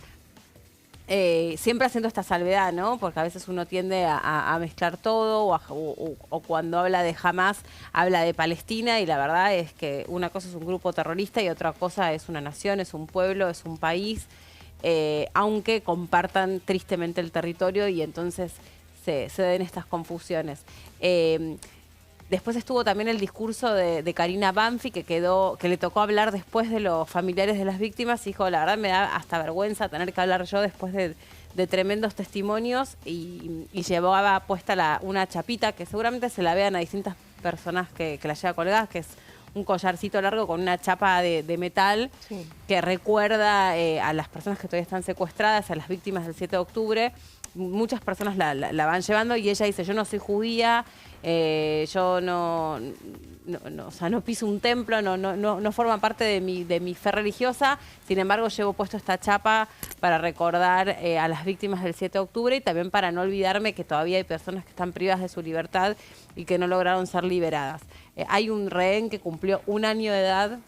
siempre haciendo esta salvedad, ¿no? Porque a veces uno tiende a mezclar todo o cuando habla de Hamás habla de Palestina y la verdad es que una cosa es un grupo terrorista y otra cosa es una nación, es un pueblo, es un país, aunque compartan tristemente el territorio y entonces se den estas confusiones. Después estuvo también el discurso de Karina Banfi, que le tocó hablar después de los familiares de las víctimas. Dijo, la verdad me da hasta vergüenza tener que hablar yo después de tremendos testimonios y llevaba puesta una chapita que seguramente se la vean a distintas personas que la lleva colgadas, que es un collarcito largo con una chapa de metal que recuerda a las personas que todavía están secuestradas, a las víctimas del 7 de octubre. Muchas personas la van llevando y ella dice, yo no soy judía, yo o sea, no piso un templo, no forma parte de mi fe religiosa, sin embargo llevo puesto esta chapa para recordar a las víctimas del 7 de octubre y también para no olvidarme que todavía hay personas que están privadas de su libertad y que no lograron ser liberadas. Hay un rehén que cumplió 1 año de edad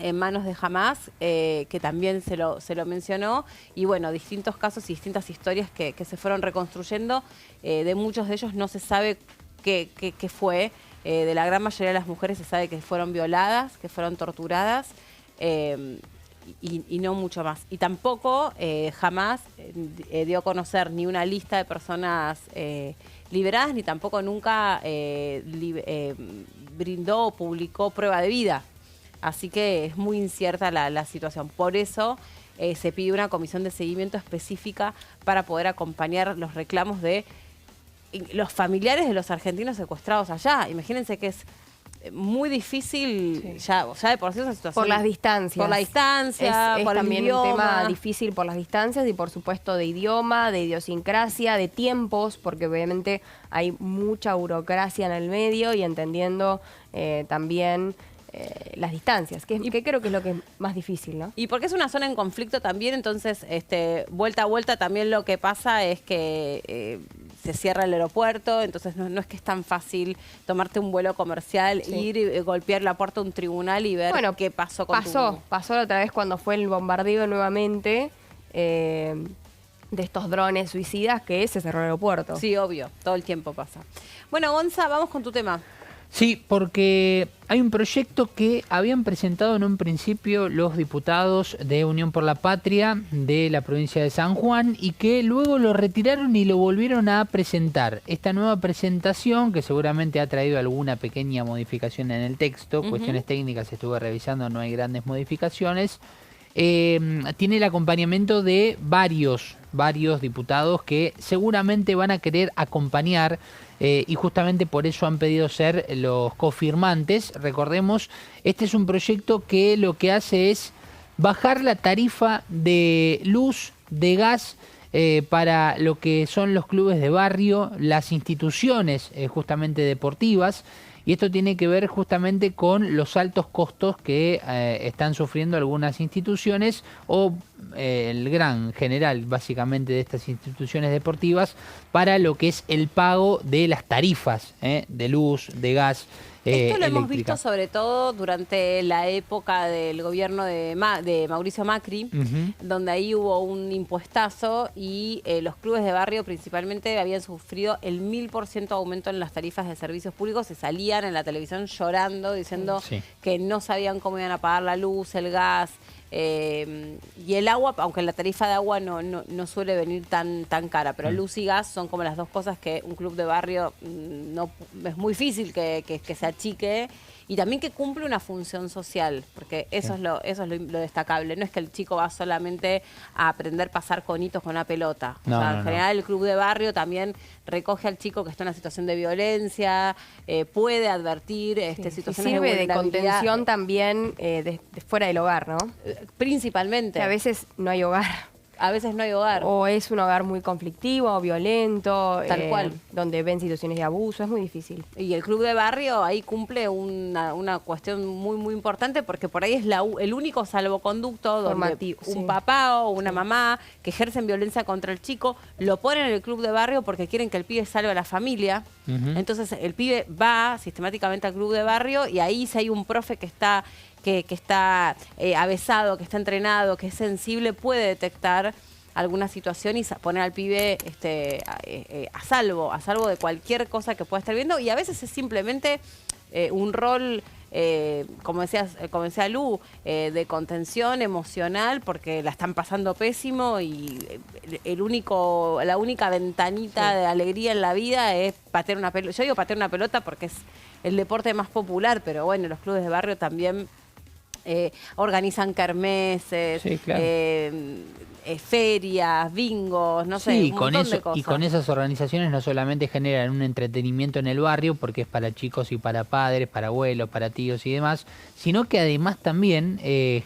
en manos de Hamás, que también se lo mencionó, y bueno, distintos casos y distintas historias que se fueron reconstruyendo. De muchos de ellos no se sabe qué fue. De la gran mayoría de las mujeres se sabe que fueron violadas, que fueron torturadas, y no mucho más. Y tampoco Hamás dio a conocer ni una lista de personas liberadas, ni tampoco nunca brindó o publicó prueba de vida. Así que es muy incierta la situación. Por eso se pide una comisión de seguimiento específica para poder acompañar los reclamos de los familiares de los argentinos secuestrados allá. Imagínense que es muy difícil, ya de por sí esa situación. Por las distancias. Por la distancia, es por el también idioma. un tema difícil por las distancias y por supuesto de idioma, de idiosincrasia, de tiempos, porque obviamente hay mucha burocracia en el medio y entendiendo también las distancias, que creo que es lo que es más difícil, ¿no? Y porque es una zona en conflicto también, entonces vuelta a vuelta también lo que pasa es que se cierra el aeropuerto, entonces no es que es tan fácil tomarte un vuelo comercial, ir y golpear la puerta de un tribunal y ver qué pasó con Pasó la otra vez cuando fue el bombardeo nuevamente de estos drones suicidas que se cerró el aeropuerto. Sí, obvio, todo el tiempo pasa. Bueno, Gonza, vamos con tu tema. Sí, porque hay un proyecto que habían presentado en un principio los diputados de Unión por la Patria de la provincia de San Juan y que luego lo retiraron y lo volvieron a presentar. Esta nueva presentación, que seguramente ha traído alguna pequeña modificación en el texto, cuestiones técnicas estuve revisando, no hay grandes modificaciones, tiene el acompañamiento de varios diputados que seguramente van a querer acompañar y justamente por eso han pedido ser los cofirmantes. Recordemos, este es un proyecto que lo que hace es bajar la tarifa de luz, de gas, para lo que son los clubes de barrio, las instituciones justamente deportivas. Y esto tiene que ver justamente con los altos costos que están sufriendo algunas instituciones o el gran general básicamente de estas instituciones deportivas para lo que es el pago de las tarifas de luz, de gas. Esto lo hemos visto sobre todo durante la época del gobierno de Mauricio Macri, donde ahí hubo un impuestazo y los clubes de barrio principalmente habían sufrido el 1000% aumento en las tarifas de servicios públicos. Se salían en la televisión llorando, diciendo que no sabían cómo iban a pagar la luz, el gas. Y el agua, aunque la tarifa de agua no suele venir tan cara, pero luz y gas son como las dos cosas que un club de barrio es muy difícil que se achique y también que cumple una función social, porque eso es lo destacable. No es que el chico va solamente a aprender a pasar conitos con una pelota. En general el club de barrio también recoge al chico que está en una situación de violencia, puede advertir situaciones sirve de de contención también de fuera del hogar, ¿no? Principalmente. Que a veces no hay hogar. A veces no hay hogar. O es un hogar muy conflictivo, violento. Tal cual. Donde ven situaciones de abuso, es muy difícil. Y el club de barrio ahí cumple una cuestión muy importante porque por ahí es el único salvoconducto donde un papá o una mamá que ejercen violencia contra el chico lo ponen en el club de barrio porque quieren que el pibe salve a la familia. Entonces el pibe va sistemáticamente al club de barrio y ahí si hay un profe que está avesado, que está entrenado, que es sensible, puede detectar alguna situación y poner al pibe a salvo de cualquier cosa que pueda estar viendo. Y a veces es simplemente un rol, como decía Lu, de contención emocional, porque la están pasando pésimo y la única ventanita de alegría en la vida es patear una pelota. Yo digo patear una pelota porque es el deporte más popular, pero bueno, los clubes de barrio también organizan kermeses, sí, claro. Ferias, bingos, no sé, sí, un montón de cosas. Y con esas organizaciones no solamente generan un entretenimiento en el barrio, porque es para chicos y para padres, para abuelos, para tíos y demás, sino que además también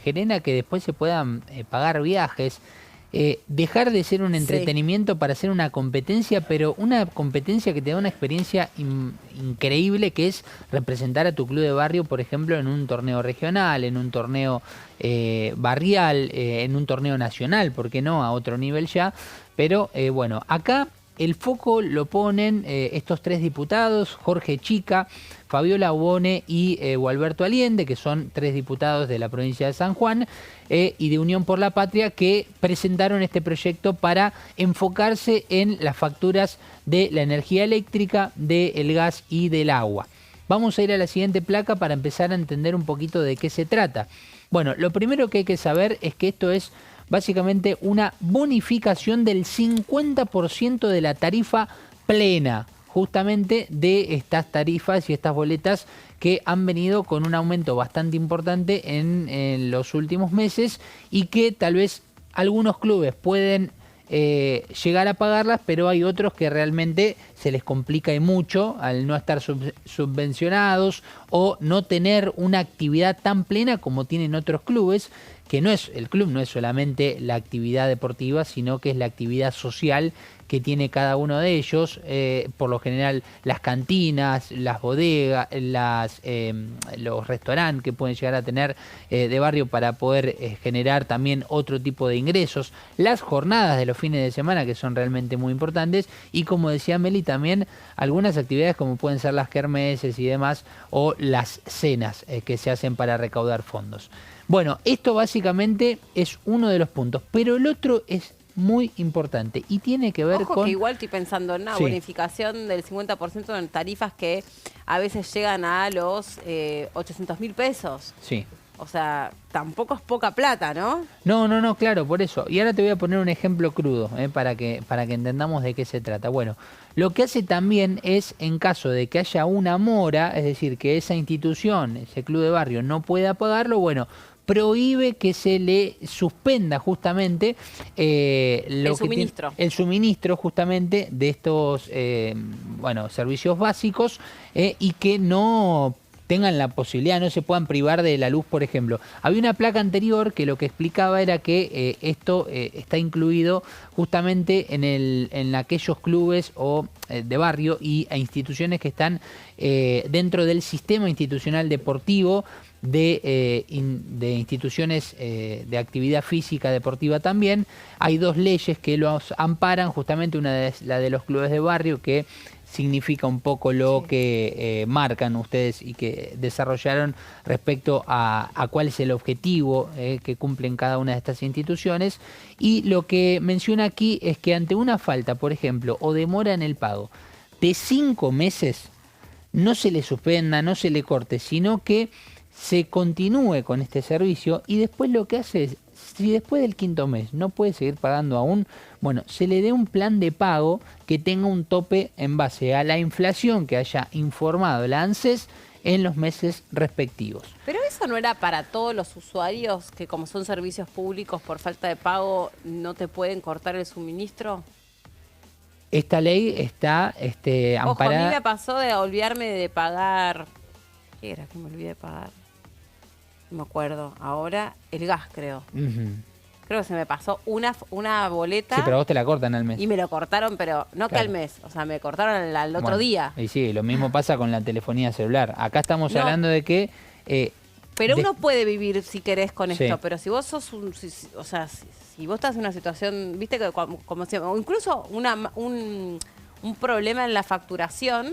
genera que después se puedan pagar viajes, dejar de ser un entretenimiento para ser una competencia, pero una competencia que te da una experiencia increíble, que es representar a tu club de barrio, por ejemplo, en un torneo regional, en un torneo barrial, en un torneo nacional, ¿por qué no? A otro nivel ya. Pero bueno, acá el foco lo ponen estos 3 diputados, Jorge Chica, Fabiola Obone y Gualberto Allende, que son 3 diputados de la provincia de San Juan y de Unión por la Patria, que presentaron este proyecto para enfocarse en las facturas de la energía eléctrica, del gas y del agua. Vamos a ir a la siguiente placa para empezar a entender un poquito de qué se trata. Bueno, lo primero que hay que saber es que esto es básicamente una bonificación del 50% de la tarifa plena, justamente de estas tarifas y estas boletas que han venido con un aumento bastante importante en los últimos meses y que tal vez algunos clubes pueden llegar a pagarlas, pero hay otros que realmente se les complica y mucho al no estar subvencionados o no tener una actividad tan plena como tienen otros clubes, que el club no es solamente la actividad deportiva, sino que es la actividad social que tiene cada uno de ellos. Por lo general, las cantinas, las bodegas, los restaurantes que pueden llegar a tener de barrio para poder generar también otro tipo de ingresos. Las jornadas de los fines de semana, que son realmente muy importantes. Y como decía Meli, también algunas actividades como pueden ser las kermeses y demás, o las cenas que se hacen para recaudar fondos. Bueno, esto básicamente es uno de los puntos, pero el otro es muy importante y tiene que ver con... que igual estoy pensando en una bonificación del 50% en tarifas que a veces llegan a los 800.000 pesos. Sí. O sea, tampoco es poca plata, ¿no? No, claro, por eso. Y ahora te voy a poner un ejemplo crudo, para que entendamos de qué se trata. Bueno, lo que hace también es, en caso de que haya una mora, es decir, que esa institución, ese club de barrio no pueda pagarlo, bueno, prohíbe que se le suspenda justamente el suministro justamente de estos servicios básicos y que no tengan la posibilidad, no se puedan privar de la luz, por ejemplo. Había una placa anterior que lo que explicaba era que esto está incluido justamente en aquellos clubes de barrio e instituciones que están dentro del sistema institucional deportivo, de instituciones de actividad física deportiva también. Hay 2 leyes que los amparan, justamente una es la de los clubes de barrio, que significa un poco lo que marcan ustedes y que desarrollaron respecto a cuál es el objetivo que cumplen cada una de estas instituciones. Y lo que menciona aquí es que ante una falta, por ejemplo, o demora en el pago de 5 meses, no se le suspenda, no se le corte, sino que se continúe con este servicio y después lo que hace es, si después del 5.º mes no puede seguir pagando aún, bueno, se le dé un plan de pago que tenga un tope en base a la inflación que haya informado la ANSES en los meses respectivos. Pero eso no era para todos los usuarios que, como son servicios públicos, por falta de pago no te pueden cortar el suministro. Esta ley está amparada. Ojo, a mí me pasó de olvidarme de pagar. ¿Qué era que me olvidé de pagar? No me acuerdo. Ahora, el gas, creo. Creo que se me pasó una boleta. Sí, pero a vos te la cortan al mes. Y me lo cortaron, pero no que al mes. O sea, me cortaron al otro día. Y sí, lo mismo pasa con la telefonía celular. Acá estamos hablando de que... pero uno puede vivir, si querés, con esto. Pero si vos sos si vos estás en una situación, viste, que como si, o incluso un problema en la facturación...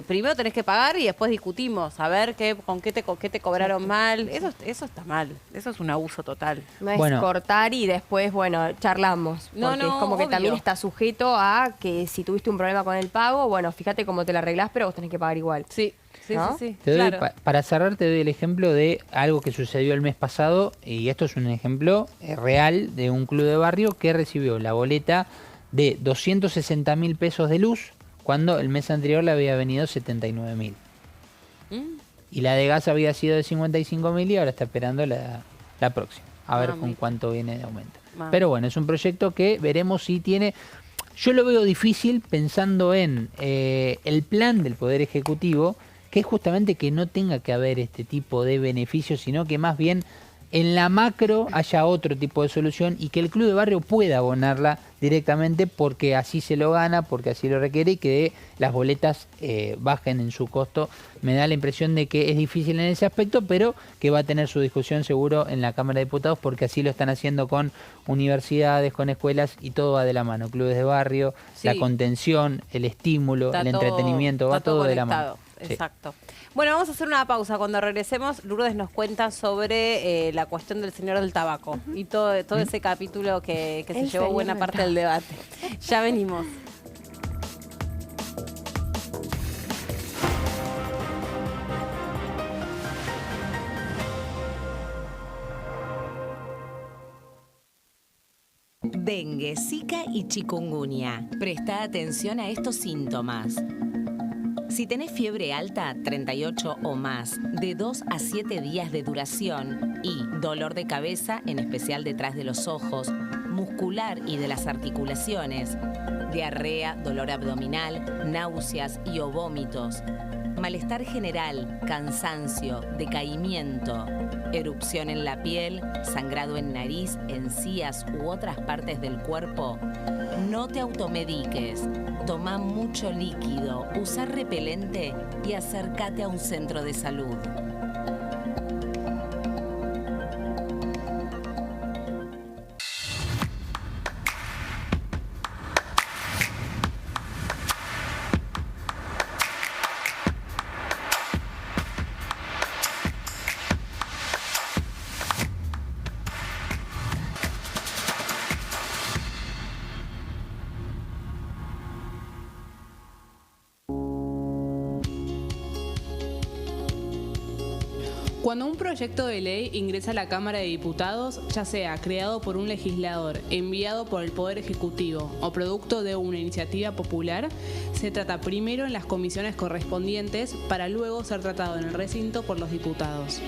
primero tenés que pagar y después discutimos, a ver con qué te cobraron mal. Eso está mal, eso es un abuso total. No es cortar y después, bueno, charlamos. No, porque no, es como que obvio. también está sujeto a que si tuviste un problema con el pago, bueno, fíjate cómo te la arreglás, pero vos tenés que pagar igual. Sí, ¿no? sí. Te doy, Claro. para cerrar, te doy el ejemplo de algo que sucedió el mes pasado, y esto es un ejemplo real de un club de barrio que recibió la boleta de 260.000 pesos de luz cuando el mes anterior le había venido 79.000. Y la de gas había sido de 55.000 y ahora está esperando la próxima. A ver con cuánto viene de aumento. Pero bueno, es un proyecto que veremos si tiene... Yo lo veo difícil pensando en el plan del Poder Ejecutivo, que es justamente que no tenga que haber este tipo de beneficios, sino que más bien en la macro haya otro tipo de solución y que el club de barrio pueda abonarla directamente porque así se lo gana, porque así lo requiere y que las boletas bajen en su costo. Me da la impresión de que es difícil en ese aspecto, pero que va a tener su discusión seguro en la Cámara de Diputados porque así lo están haciendo con universidades, con escuelas y todo va de la mano. Clubes de barrio, Sí. la contención, el estímulo, Está el todo- entretenimiento, va está todo todo de la mano. conectado. Sí. Exacto. Bueno, vamos a hacer una pausa. Cuando regresemos, Lourdes nos cuenta sobre la cuestión del señor del tabaco y todo ese capítulo que se El llevó señor buena del parte del debate. Ya venimos. Dengue, Zika y chikungunya. Presta atención a estos síntomas. Si tenés fiebre alta, 38 o más, de 2 a 7 días de duración y dolor de cabeza, en especial detrás de los ojos, muscular y de las articulaciones, diarrea, dolor abdominal, náuseas y o vómitos, malestar general, cansancio, decaimiento, erupción en la piel, sangrado en nariz, encías u otras partes del cuerpo, no te automediques. Toma mucho líquido, usa repelente y acércate a un centro de salud. Cuando un proyecto de ley ingresa a la Cámara de Diputados, ya sea creado por un legislador, enviado por el Poder Ejecutivo o producto de una iniciativa popular, se trata primero en las comisiones correspondientes para luego ser tratado en el recinto por los diputados.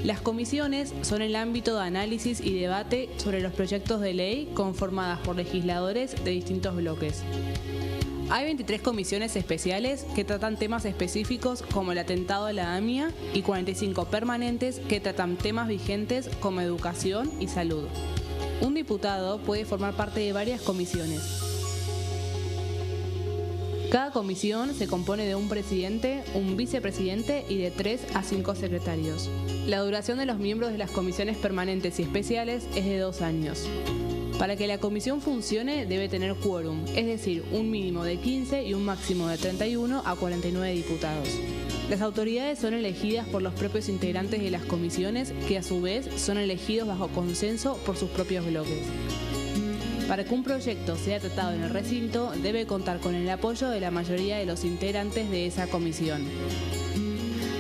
Las comisiones son el ámbito de análisis y debate sobre los proyectos de ley conformadas por legisladores de distintos bloques. Hay 23 comisiones especiales que tratan temas específicos como el atentado a la AMIA y 45 permanentes que tratan temas vigentes como educación y salud. Un diputado puede formar parte de varias comisiones. Cada comisión se compone de un presidente, un vicepresidente y de 3 a 5 secretarios. La duración de los miembros de las comisiones permanentes y especiales es de 2 años. Para que la comisión funcione debe tener quórum, es decir, un mínimo de 15 y un máximo de 31 a 49 diputados. Las autoridades son elegidas por los propios integrantes de las comisiones, que a su vez son elegidos bajo consenso por sus propios bloques. Para que un proyecto sea tratado en el recinto, debe contar con el apoyo de la mayoría de los integrantes de esa comisión.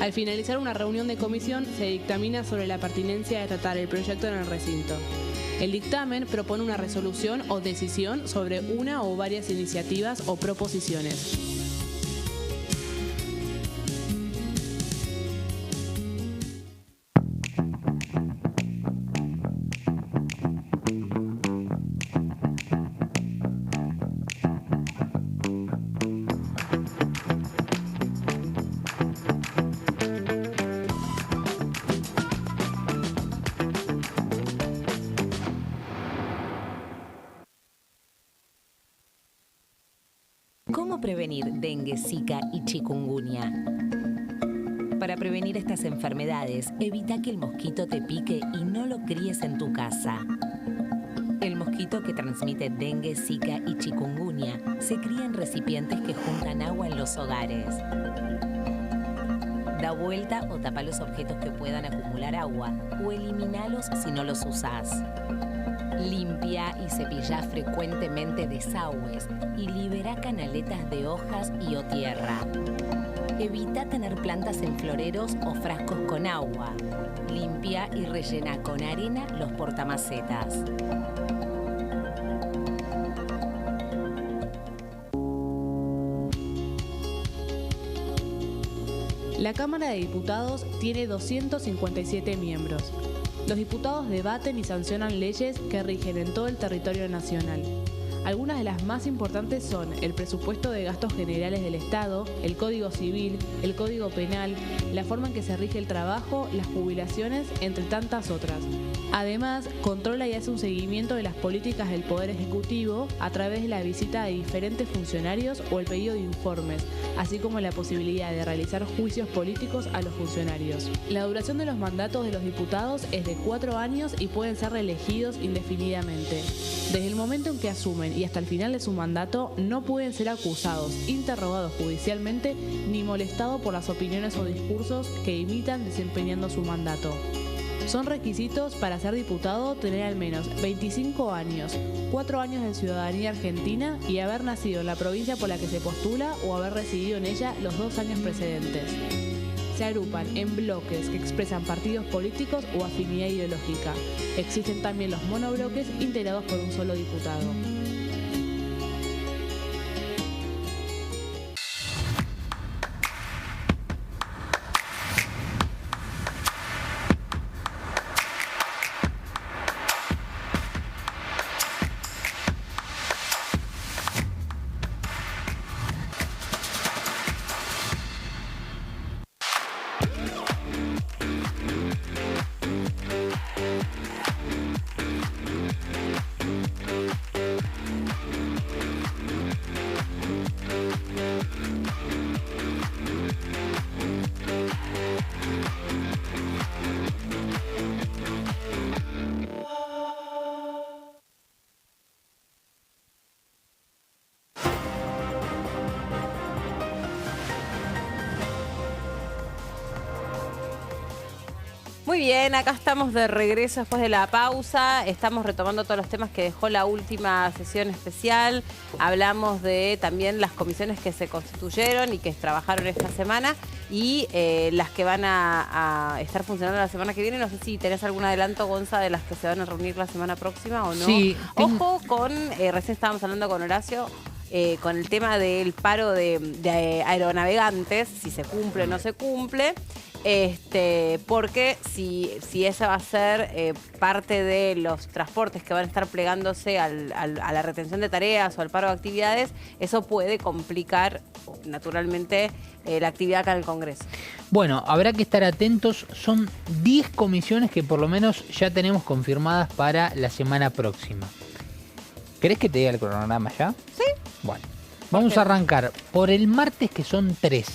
Al finalizar una reunión de comisión, se dictamina sobre la pertinencia de tratar el proyecto en el recinto. El dictamen propone una resolución o decisión sobre una o varias iniciativas o proposiciones. ¿Cómo prevenir dengue, zika y chikungunya? Para prevenir estas enfermedades, evita que el mosquito te pique y no lo críes en tu casa. El mosquito mosquito que transmite dengue, zika y chikungunya se cría en recipientes que juntan agua en los hogares. Da vuelta o tapa los objetos que puedan acumular agua o eliminalos si no los usás. Limpia y cepilla frecuentemente desagües y libera canaletas de hojas y o tierra. Evita tener plantas en floreros o frascos con agua. Limpia y rellena con arena los portamacetas. La Cámara de Diputados tiene 257 miembros. Los diputados debaten y sancionan leyes que rigen en todo el territorio nacional. Algunas de las más importantes son el presupuesto de gastos generales del Estado, el Código Civil, el Código Penal, la forma en que se rige el trabajo, las jubilaciones, entre tantas otras. Además, controla y hace un seguimiento de las políticas del Poder Ejecutivo a través de la visita de diferentes funcionarios o el pedido de informes, así como la posibilidad de realizar juicios políticos a los funcionarios. La duración de los mandatos de los diputados es de 4 años y pueden ser reelegidos indefinidamente. Desde el momento en que asumen y hasta el final de su mandato, no pueden ser acusados, interrogados judicialmente, ni molestados por las opiniones o discursos que imitan desempeñando su mandato. Son requisitos para ser diputado tener al menos 25 años, 4 años de ciudadanía argentina y haber nacido en la provincia por la que se postula o haber residido en ella los 2 años precedentes. Se agrupan en bloques que expresan partidos políticos o afinidad ideológica. Existen también los monobloques integrados por un solo diputado. Muy bien, acá estamos de regreso después de la pausa. Estamos retomando todos los temas que dejó la última sesión especial. Hablamos de también las comisiones que se constituyeron y que trabajaron esta semana y las que van a estar funcionando la semana que viene. No sé si tenés algún adelanto, Gonza, de las que se van a reunir la semana próxima o no. Sí. Ojo con, recién estábamos hablando con Horacio, con el tema del paro de aeronavegantes, si se cumple o no se cumple. Porque si esa va a ser parte de los transportes que van a estar plegándose a la retención de tareas o al paro de actividades, eso puede complicar naturalmente la actividad acá en el Congreso. Bueno, habrá que estar atentos. Son 10 comisiones que por lo menos ya tenemos confirmadas para la semana próxima. ¿Querés que te diga el cronograma ya? Sí. Bueno, vamos a arrancar por el martes, que son 3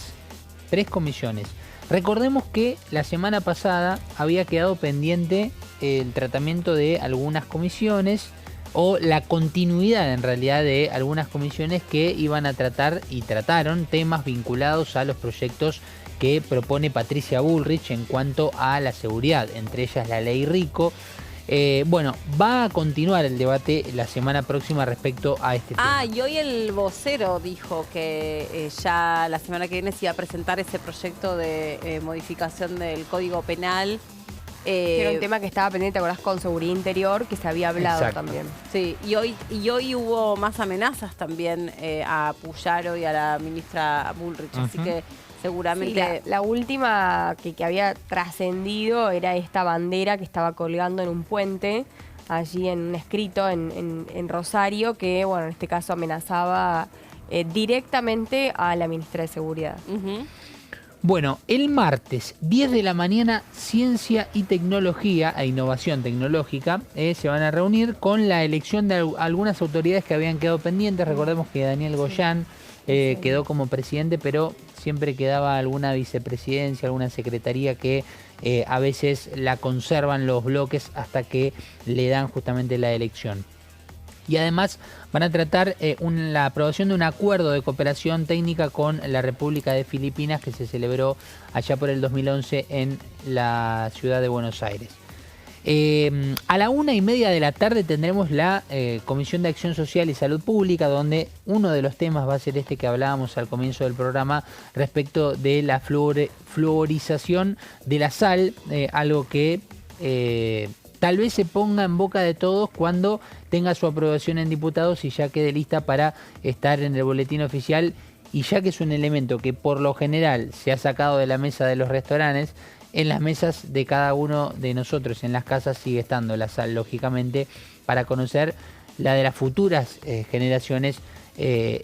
comisiones. Recordemos que la semana pasada había quedado pendiente el tratamiento de algunas comisiones o la continuidad en realidad de algunas comisiones que iban a tratar y trataron temas vinculados a los proyectos que propone Patricia Bullrich en cuanto a la seguridad, entre ellas la ley Rico. Bueno, va a continuar el debate la semana próxima respecto a este tema. Y hoy el vocero dijo que ya la semana que viene se iba a presentar ese proyecto de modificación del Código Penal. Era un tema que estaba pendiente, ¿te acordás? Con Seguridad Interior, que se había hablado. Exacto. También. Sí, y hoy hubo más amenazas también a Puyaro y a la ministra Bullrich, así que seguramente... Sí, la última que había trascendido era esta bandera que estaba colgando en un puente, allí en un escrito en Rosario, que bueno, en este caso amenazaba directamente a la ministra de Seguridad. Bueno, el martes, 10 de la mañana, Ciencia y Tecnología e Innovación Tecnológica se van a reunir con la elección de algunas autoridades que habían quedado pendientes. Recordemos que Daniel Goyán quedó como presidente, pero siempre quedaba alguna vicepresidencia, alguna secretaría que a veces la conservan los bloques hasta que le dan justamente la elección. Y además van a tratar la aprobación de un acuerdo de cooperación técnica con la República de Filipinas que se celebró allá por el 2011 en la ciudad de Buenos Aires. A la 1:30 de la tarde tendremos la Comisión de Acción Social y Salud Pública, donde uno de los temas va a ser este que hablábamos al comienzo del programa respecto de la fluorización de la sal, algo que tal vez se ponga en boca de todos cuando tenga su aprobación en diputados y ya quede lista para estar en el boletín oficial, y ya que es un elemento que por lo general se ha sacado de la mesa de los restaurantes, en las mesas de cada uno de nosotros, en las casas, sigue estando la sal, lógicamente, para conocer la de las futuras generaciones,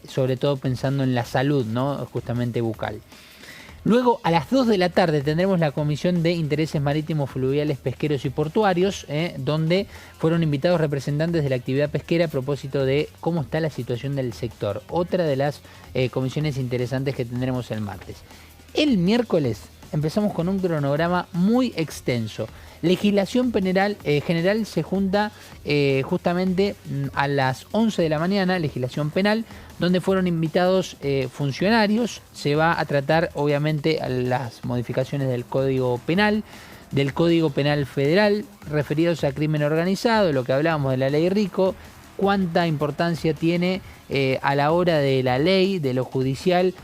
sobre todo pensando en la salud, ¿no? Justamente bucal. Luego, a las 2 de la tarde, tendremos la Comisión de Intereses Marítimos, Fluviales, Pesqueros y Portuarios, donde fueron invitados representantes de la actividad pesquera a propósito de cómo está la situación del sector. Otra de las comisiones interesantes que tendremos el martes. El miércoles empezamos con un cronograma muy extenso. Legislación general se junta justamente a las 11 de la mañana, legislación penal, donde fueron invitados funcionarios. Se va a tratar obviamente las modificaciones del Código Penal, del Código Penal Federal, referidos a crimen organizado, lo que hablábamos de la ley Rico, cuánta importancia tiene a la hora de la ley, de lo judicial,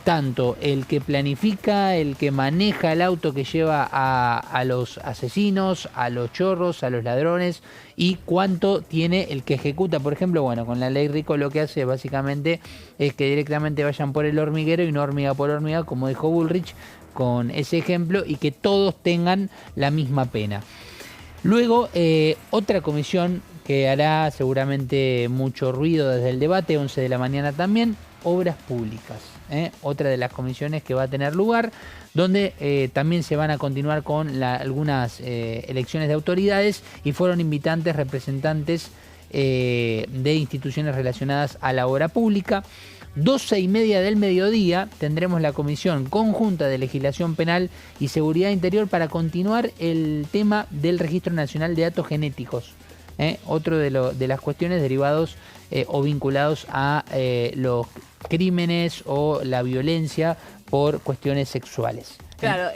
tanto el que planifica, el que maneja el auto que lleva a los asesinos, a los chorros, a los ladrones, y cuánto tiene el que ejecuta. Por ejemplo, bueno, con la ley Rico lo que hace básicamente es que directamente vayan por el hormiguero y no hormiga por hormiga, como dijo Bullrich con ese ejemplo, y que todos tengan la misma pena. Luego, otra comisión que hará seguramente mucho ruido desde el debate, 11 de la mañana también, obras públicas. Otra de las comisiones que va a tener lugar, donde también se van a continuar con algunas elecciones de autoridades, y fueron invitantes representantes de instituciones relacionadas a la obra pública. 12:30 del mediodía tendremos la Comisión Conjunta de Legislación Penal y Seguridad Interior para continuar el tema del Registro Nacional de Datos Genéticos. Otro de las cuestiones derivados o vinculados a los crímenes o la violencia por cuestiones sexuales. Claro,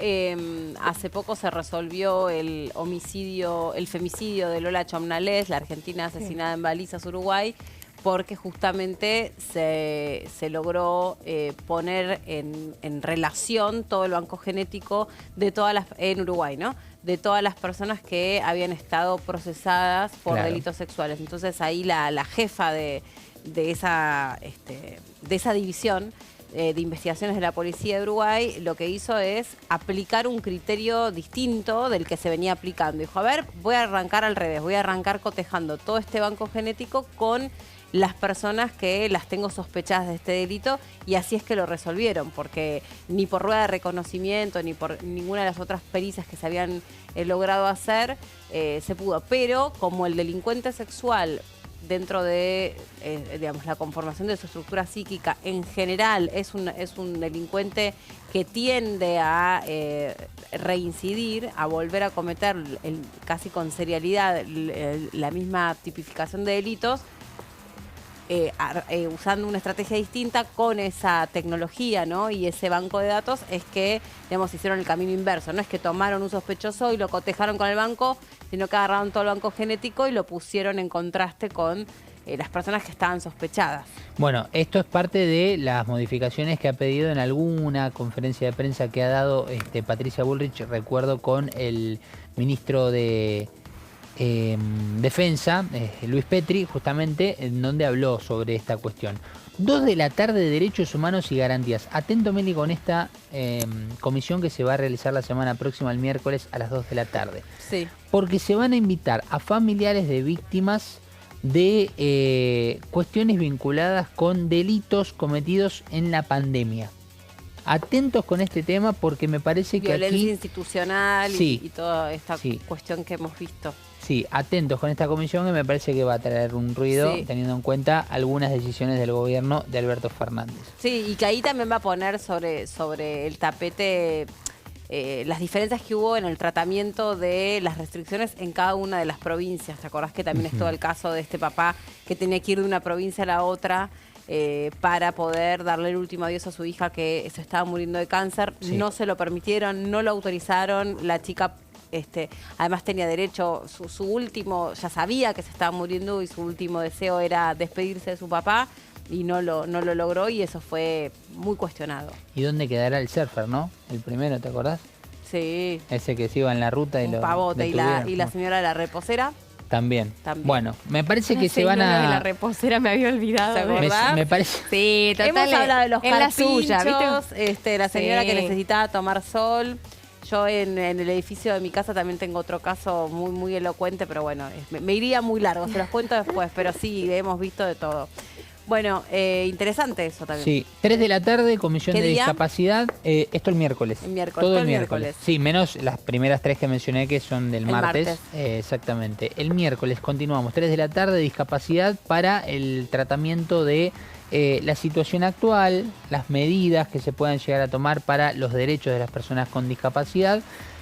hace poco se resolvió el femicidio de Lola Chomnales, la argentina asesinada en Balizas, Uruguay, porque justamente se logró poner en relación todo el banco genético de todas las, en Uruguay, ¿no?, de todas las personas que habían estado procesadas por delitos sexuales. Entonces ahí la jefa de esa división de investigaciones de la policía de Uruguay lo que hizo es aplicar un criterio distinto del que se venía aplicando. Dijo, a ver, voy a arrancar al revés, voy a arrancar cotejando todo este banco genético con las personas que las tengo sospechadas de este delito, y así es que lo resolvieron, porque ni por rueda de reconocimiento ni por ninguna de las otras pericias que se habían logrado hacer se pudo. Pero como el delincuente sexual, dentro de digamos, la conformación de su estructura psíquica en general, es un delincuente que tiende a reincidir, a volver a cometer casi con serialidad la misma tipificación de delitos, usando una estrategia distinta con esa tecnología, ¿no?, y ese banco de datos, es que, digamos, hicieron el camino inverso. No es que tomaron un sospechoso y lo cotejaron con el banco, sino que agarraron todo el banco genético y lo pusieron en contraste con las personas que estaban sospechadas. Bueno, esto es parte de las modificaciones que ha pedido en alguna conferencia de prensa que ha dado Patricia Bullrich, recuerdo, con el ministro de Defensa, Luis Petri, justamente, en donde habló sobre esta cuestión. 2 de la tarde, Derechos Humanos y Garantías. Atento, Meli, con esta comisión que se va a realizar la semana próxima, el miércoles, a las 2 de la tarde. Sí. Porque se van a invitar a familiares de víctimas de cuestiones vinculadas con delitos cometidos en la pandemia. Atentos con este tema, porque me parece que violencia aquí institucional sí, y toda esta sí, cuestión que hemos visto. Sí, atentos con esta comisión, que me parece que va a traer un ruido, sí, teniendo en cuenta algunas decisiones del gobierno de Alberto Fernández. Sí, y que ahí también va a poner sobre el tapete las diferencias que hubo en el tratamiento de las restricciones en cada una de las provincias. ¿Te acordás que también estuvo el caso de este papá que tenía que ir de una provincia a la otra para poder darle el último adiós a su hija que se estaba muriendo de cáncer? Sí. No se lo permitieron, no lo autorizaron. La chica además tenía derecho, su último, ya sabía que se estaba muriendo y su último deseo era despedirse de su papá y no lo logró y eso fue muy cuestionado. ¿Y dónde quedará el surfer, no? El primero, ¿te acordás? Sí. Ese que se iba en la ruta y Un lo pavote. Y la detuvieron. señora de la reposera. También. También. Bueno, me parece que La se van señora de la a... reposera me había olvidado. ¿Se acordás? Me parece... Sí, total. Hemos hablado de los en la suya, carpinchos, ¿viste? la señora Sí. que necesitaba tomar sol. Yo en el edificio de mi casa también tengo otro caso muy, muy elocuente, pero bueno, me iría muy largo, se los cuento después, pero sí, hemos visto de todo. Bueno, interesante eso también. Sí, 3 de la tarde, Comisión ¿Qué de día? Discapacidad. Esto el miércoles. El miércoles, Todo todo el el miércoles. miércoles. Sí, menos las primeras 3 que mencioné que son del El martes. martes. Exactamente. El miércoles continuamos, 3 de la tarde, discapacidad para el tratamiento de la situación actual, las medidas que se puedan llegar a tomar para los derechos de las personas con discapacidad.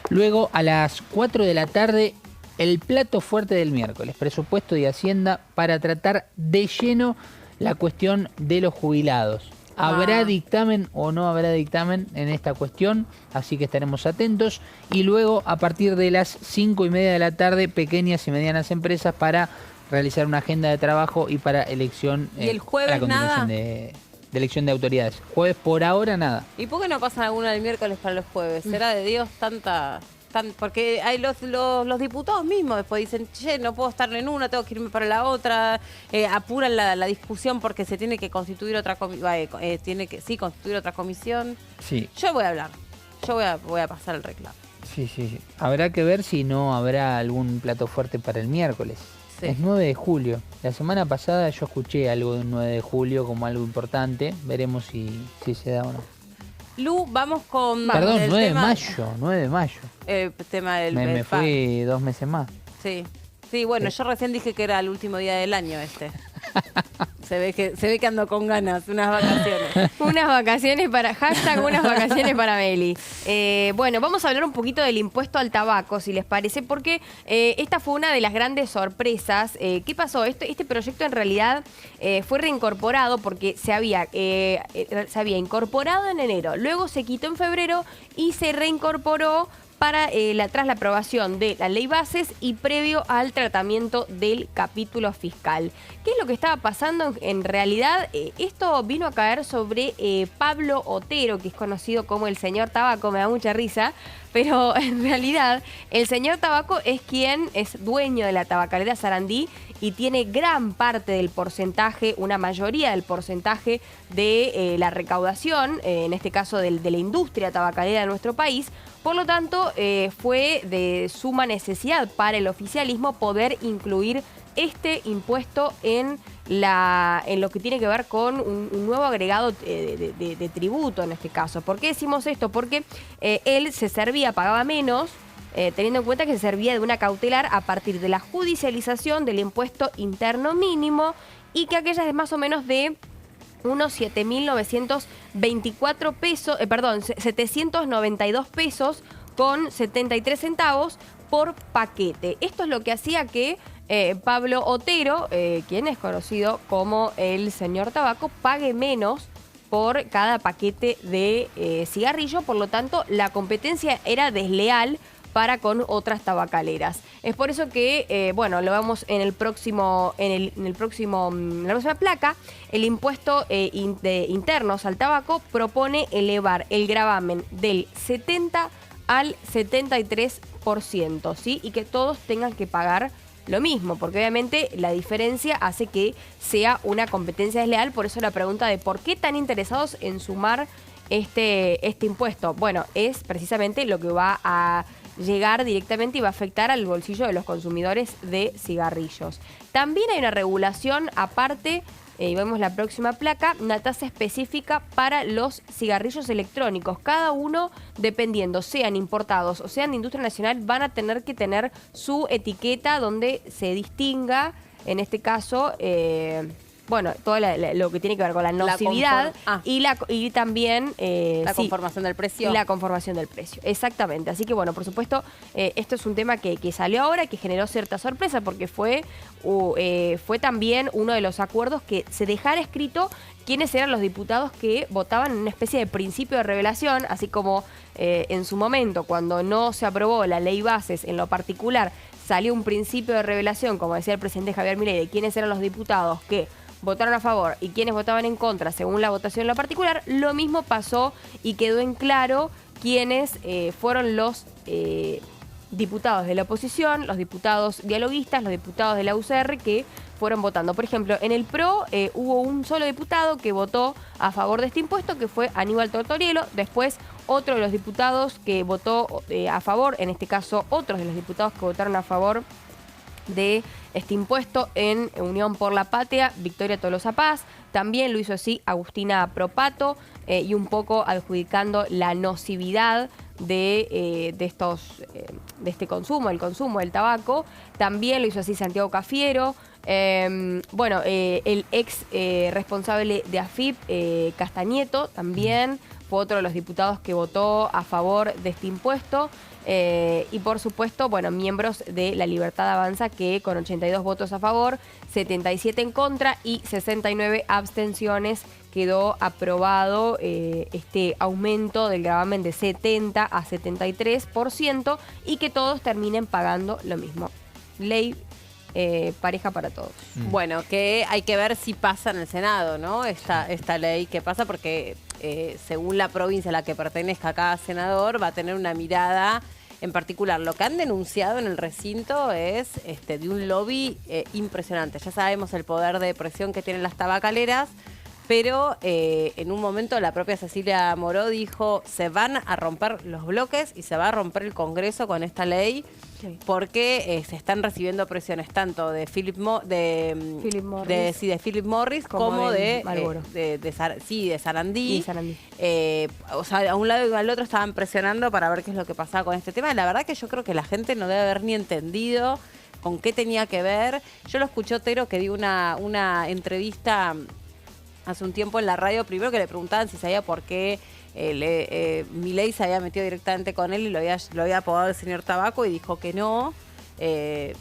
Luego, a las 4 de la tarde, el plato fuerte del miércoles, presupuesto de Hacienda para tratar de lleno la cuestión de los jubilados. ¿Habrá dictamen o no habrá dictamen en esta cuestión? Así que estaremos atentos. Y luego, a partir de las 5:30 de la tarde, pequeñas y medianas empresas para realizar una agenda de trabajo y para elección. ¿Y el jueves la continuación nada? de elección de autoridades. Jueves por ahora nada. ¿Y por qué no pasan alguna del miércoles para los jueves? ¿Será de Dios porque hay los diputados mismos después dicen, che, no puedo estar en una, tengo que irme para la otra, apuran la discusión porque se tiene que constituir otra constituir otra comisión. Sí. Yo voy a hablar, voy a pasar el reclamo. Sí. Habrá que ver si no habrá algún plato fuerte para el miércoles. Sí. Es 9 de julio. La semana pasada yo escuché algo de un 9 de julio como algo importante. Veremos si se da o no. Lu, vamos con... Perdón, el 9 de tema- mayo. 9 de mayo. El tema del... Me fui 2 meses más. Sí, bueno, yo recién dije que era el último día del año se ve que ando con ganas, unas vacaciones. Unas vacaciones para... Hashtag unas vacaciones para Meli. Bueno, vamos a hablar un poquito del impuesto al tabaco, si les parece, porque esta fue una de las grandes sorpresas. ¿Qué pasó? Este proyecto en realidad fue reincorporado porque se había incorporado en enero, luego se quitó en febrero y se reincorporó tras la aprobación de la ley bases y previo al tratamiento del capítulo fiscal. ¿Qué es lo que estaba pasando? En realidad, esto vino a caer sobre Pablo Otero, que es conocido como el señor Tabaco, me da mucha risa, pero en realidad el señor Tabaco es quien es dueño de la tabacalera Sarandí y tiene gran parte del porcentaje, una mayoría del porcentaje de la recaudación, en este caso de la industria tabacalera de nuestro país. Por lo tanto, fue de suma necesidad para el oficialismo poder incluir este impuesto en lo que tiene que ver con un nuevo agregado de tributo en este caso. ¿Por qué decimos esto? Porque él pagaba menos, teniendo en cuenta que se servía de una cautelar a partir de la judicialización del impuesto interno mínimo y que aquella es más o menos de unos 7.924 pesos, 792 pesos con 73 centavos por paquete. Esto es lo que hacía que Pablo Otero, quien es conocido como el señor Tabaco, pague menos por cada paquete de cigarrillo. Por lo tanto, la competencia era desleal para con otras tabacaleras. Es por eso que, lo vemos en la próxima placa, el impuesto de internos al tabaco propone elevar el gravamen del 70 al 73%, ¿sí? Y que todos tengan que pagar lo mismo, porque obviamente la diferencia hace que sea una competencia desleal. Por eso la pregunta de por qué tan interesados en sumar este impuesto. Bueno, es precisamente lo que va a llegar directamente y va a afectar al bolsillo de los consumidores de cigarrillos. También hay una regulación aparte, y vemos la próxima placa, una tasa específica para los cigarrillos electrónicos. Cada uno, dependiendo sean importados o sean de industria nacional, van a tener que tener su etiqueta donde se distinga, en este caso, bueno, todo lo que tiene que ver con la nocividad y también la conformación del precio. Y la conformación del precio, exactamente. Así que bueno, por supuesto, esto es un tema que salió ahora, que generó cierta sorpresa porque fue también uno de los acuerdos que se dejara escrito quiénes eran los diputados que votaban en una especie de principio de revelación, así como en su momento, cuando no se aprobó la ley bases en lo particular, salió un principio de revelación, como decía el presidente Javier Milei, de quiénes eran los diputados que votaron a favor y quiénes votaban en contra según la votación en lo particular. Lo mismo pasó y quedó en claro quiénes fueron los diputados de la oposición, los diputados dialoguistas, los diputados de la UCR que fueron votando. Por ejemplo, en el PRO hubo un solo diputado que votó a favor de este impuesto, que fue Aníbal Tortorielo. Después, otro de los diputados que votó a favor, en este caso, otros de los diputados que votaron a favor de este impuesto en Unión por la Patria, Victoria Tolosa Paz. También lo hizo así Agustina Propato y un poco adjudicando la nocividad de este consumo, el consumo del tabaco. También lo hizo así Santiago Cafiero. El ex responsable de AFIP, Castañeto, también fue otro de los diputados que votó a favor de este impuesto. Y por supuesto, miembros de La Libertad Avanza, que con 82 votos a favor, 77 en contra y 69 abstenciones, quedó aprobado este aumento del gravamen de 70 a 73% y que todos terminen pagando lo mismo. Ley pareja para todos. Bueno, que hay que ver si pasa en el Senado, ¿no? Esta ley que pasa porque según la provincia a la que pertenezca cada senador va a tener una mirada en particular. Lo que han denunciado en el recinto es de un lobby impresionante. Ya sabemos el poder de presión que tienen las tabacaleras, pero en un momento la propia Cecilia Moró dijo: se van a romper los bloques y se va a romper el Congreso con esta ley, porque se están recibiendo presiones tanto de Philip Morris como de Marlboro. De Sarandí. Y Sarandí. O sea, a un lado y al otro estaban presionando para ver qué es lo que pasaba con este tema. La verdad que yo creo que la gente no debe haber ni entendido con qué tenía que ver. Yo lo escuché Otero, que dio una entrevista hace un tiempo en la radio, primero que le preguntaban si sabía por qué Milei se había metido directamente con él y lo había apodado el señor Tabaco, y dijo que no, que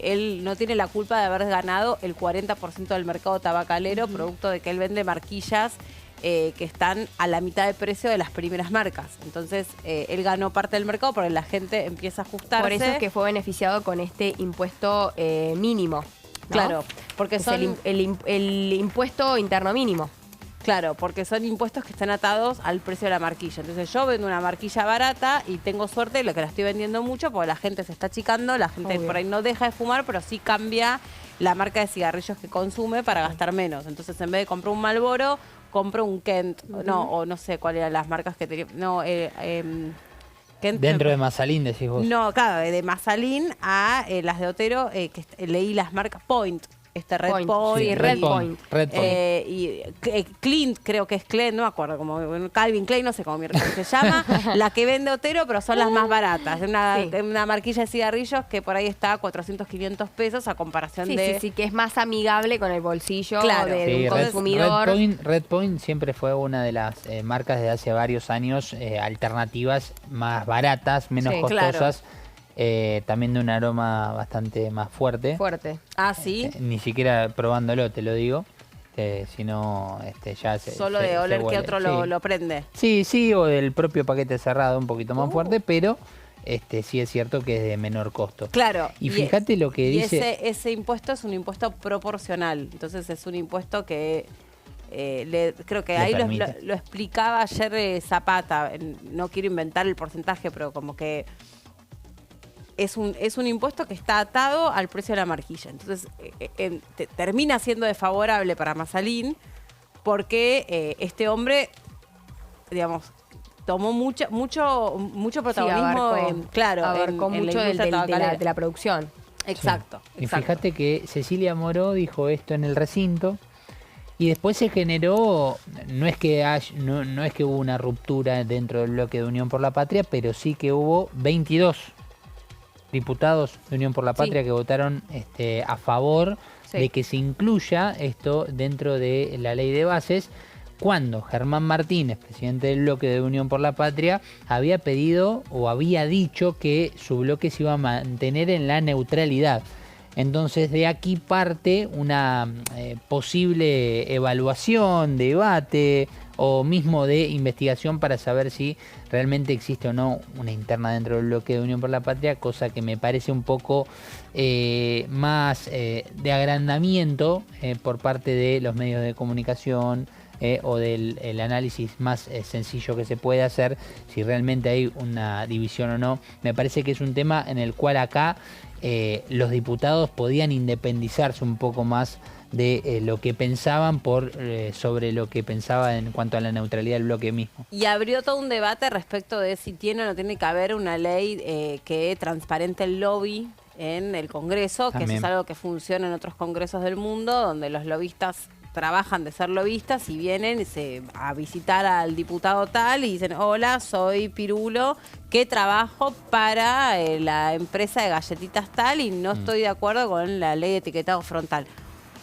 él no tiene la culpa de haber ganado el 40% del mercado tabacalero, producto de que él vende marquillas que están a la mitad de precio de las primeras marcas. Entonces, él ganó parte del mercado porque la gente empieza a ajustarse. Por eso es que fue beneficiado con este impuesto mínimo, ¿no? Claro, porque es son el impuesto interno mínimo. Claro, porque son impuestos que están atados al precio de la marquilla. Entonces yo vendo una marquilla barata y tengo suerte de lo que la estoy vendiendo mucho porque la gente se está achicando, la gente por ahí no deja de fumar, pero sí cambia la marca de cigarrillos que consume para gastar menos. Entonces en vez de comprar un Marlboro, compro un Kent, o no sé cuáles eran las marcas que tenía. Kent, dentro de Mazalín, decís vos. No, claro, de Mazalín a las de Otero, que leí las marcas Point. Red Point. Sí, Red Point. Y Clint, creo que es Clint, no me acuerdo, como Calvin Klein, no sé cómo se llama, la que vende Otero, pero son las más baratas. Una marquilla de cigarrillos que por ahí está a 400, 500 pesos a comparación de... Sí, que es más amigable con el bolsillo de un consumidor. Red Point siempre fue una de las marcas de hace varios años alternativas más baratas, menos costosas. Claro. También de un aroma bastante más fuerte. Ah, sí. Ni siquiera probándolo, te lo digo. Sino ya solo de oler que otro lo prende. Sí, o del propio paquete cerrado, un poquito más fuerte, pero sí es cierto que es de menor costo. Claro. Y fíjate lo que dice... Ese impuesto es un impuesto proporcional. Entonces es un impuesto que... creo que ahí lo explicaba ayer Zapata. No quiero inventar el porcentaje, pero como que... Es un impuesto que está atado al precio de la marquilla. Entonces, termina siendo desfavorable para Mazalín porque este hombre, digamos, tomó mucho protagonismo abarcó mucho de la producción. Exacto. Y fíjate que Cecilia Moró dijo esto en el recinto y después se generó, no es que hubo una ruptura dentro del bloque de Unión por la Patria, pero sí que hubo 22 diputados de Unión por la Patria que votaron a favor de que se incluya esto dentro de la ley de bases, cuando Germán Martínez, presidente del bloque de Unión por la Patria, había pedido o había dicho que su bloque se iba a mantener en la neutralidad. Entonces de aquí parte una posible evaluación, debate o mismo de investigación para saber si realmente existe o no una interna dentro del bloque de Unión por la Patria, cosa que me parece un poco más de agrandamiento por parte de los medios de comunicación, o del el análisis más sencillo que se puede hacer, si realmente hay una división o no. Me parece que es un tema en el cual acá los diputados podían independizarse un poco más de lo que pensaban sobre lo que pensaba en cuanto a la neutralidad del bloque mismo. Y abrió todo un debate respecto de si tiene o no tiene que haber una ley que transparente el lobby en el Congreso, que eso es algo que funciona en otros congresos del mundo, donde los lobistas trabajan de ser lobistas y vienen a visitar al diputado tal y dicen: hola, soy Pirulo, que trabajo para la empresa de galletitas tal y no estoy de acuerdo con la ley de etiquetado frontal.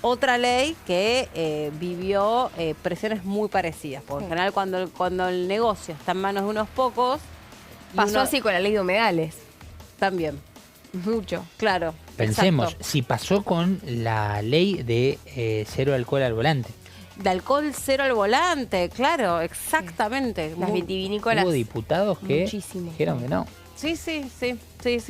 Otra ley que vivió presiones muy parecidas, porque en general cuando el negocio está en manos de unos pocos... Pasó así con la ley de humedales. También. Mucho. Claro. Pensemos, exacto. si pasó con la ley de cero alcohol al volante. De alcohol cero al volante, claro, exactamente. Las vitivinícolas. Hubo diputados que dijeron que no. Sí,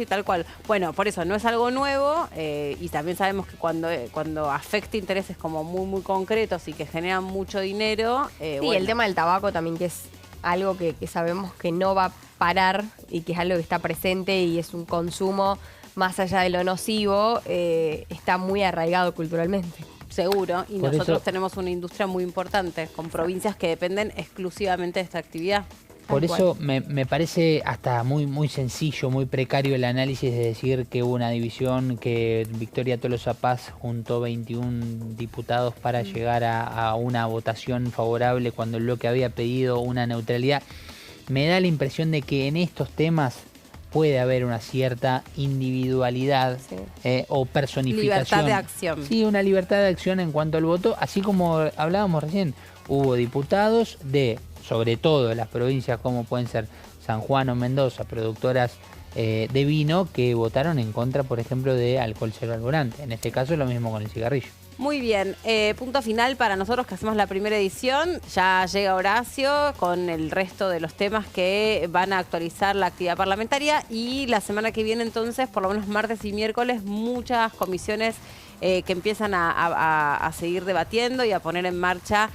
tal cual. Bueno, por eso no es algo nuevo y también sabemos que cuando afecta intereses como muy concretos y que generan mucho dinero... sí, bueno. El tema del tabaco también, que es algo que sabemos que no va a parar y que es algo que está presente y es un consumo más allá de lo nocivo, está muy arraigado culturalmente. Seguro, y Por nosotros eso, tenemos una industria muy importante, con provincias que dependen exclusivamente de esta actividad. Por eso me parece hasta muy sencillo, muy precario el análisis de decir que hubo una división, que Victoria Tolosa Paz juntó 21 diputados para llegar a una votación favorable cuando el bloque había pedido una neutralidad. Me da la impresión de que en estos temas puede haber una cierta individualidad o personificación. Libertad de acción. Sí, una libertad de acción en cuanto al voto, así como hablábamos recién, hubo diputados de, sobre todo las provincias como pueden ser San Juan o Mendoza, productoras de vino, que votaron en contra, por ejemplo, de alcohol cero al volante. En este caso lo mismo con el cigarrillo. Muy bien, punto final para nosotros que hacemos la primera edición. Ya llega Horacio con el resto de los temas que van a actualizar la actividad parlamentaria y la semana que viene entonces, por lo menos martes y miércoles, muchas comisiones que empiezan a seguir debatiendo y a poner en marcha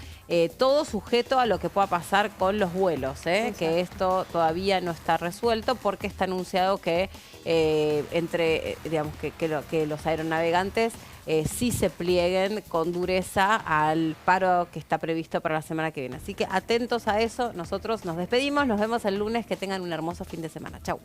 todo sujeto a lo que pueda pasar con los vuelos, que esto todavía no está resuelto porque está anunciado que digamos que los aeronavegantes sí se plieguen con dureza al paro que está previsto para la semana que viene. Así que atentos a eso, nosotros nos despedimos, nos vemos el lunes, que tengan un hermoso fin de semana. Chau.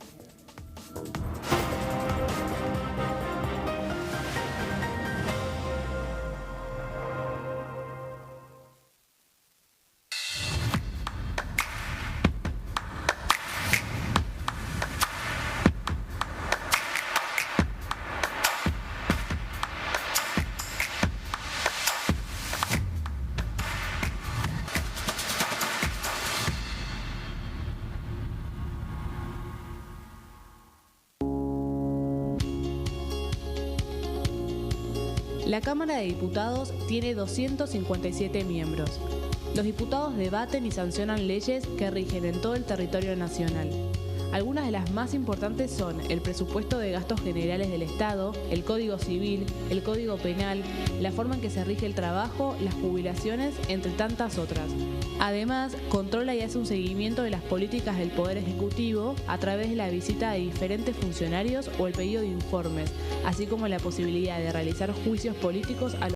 La Cámara de Diputados tiene 257 miembros. Los diputados debaten y sancionan leyes que rigen en todo el territorio nacional. Algunas de las más importantes son el presupuesto de gastos generales del Estado, el Código Civil, el Código Penal, la forma en que se rige el trabajo, las jubilaciones, entre tantas otras. Además, controla y hace un seguimiento de las políticas del Poder Ejecutivo a través de la visita de diferentes funcionarios o el pedido de informes, así como la posibilidad de realizar juicios políticos a los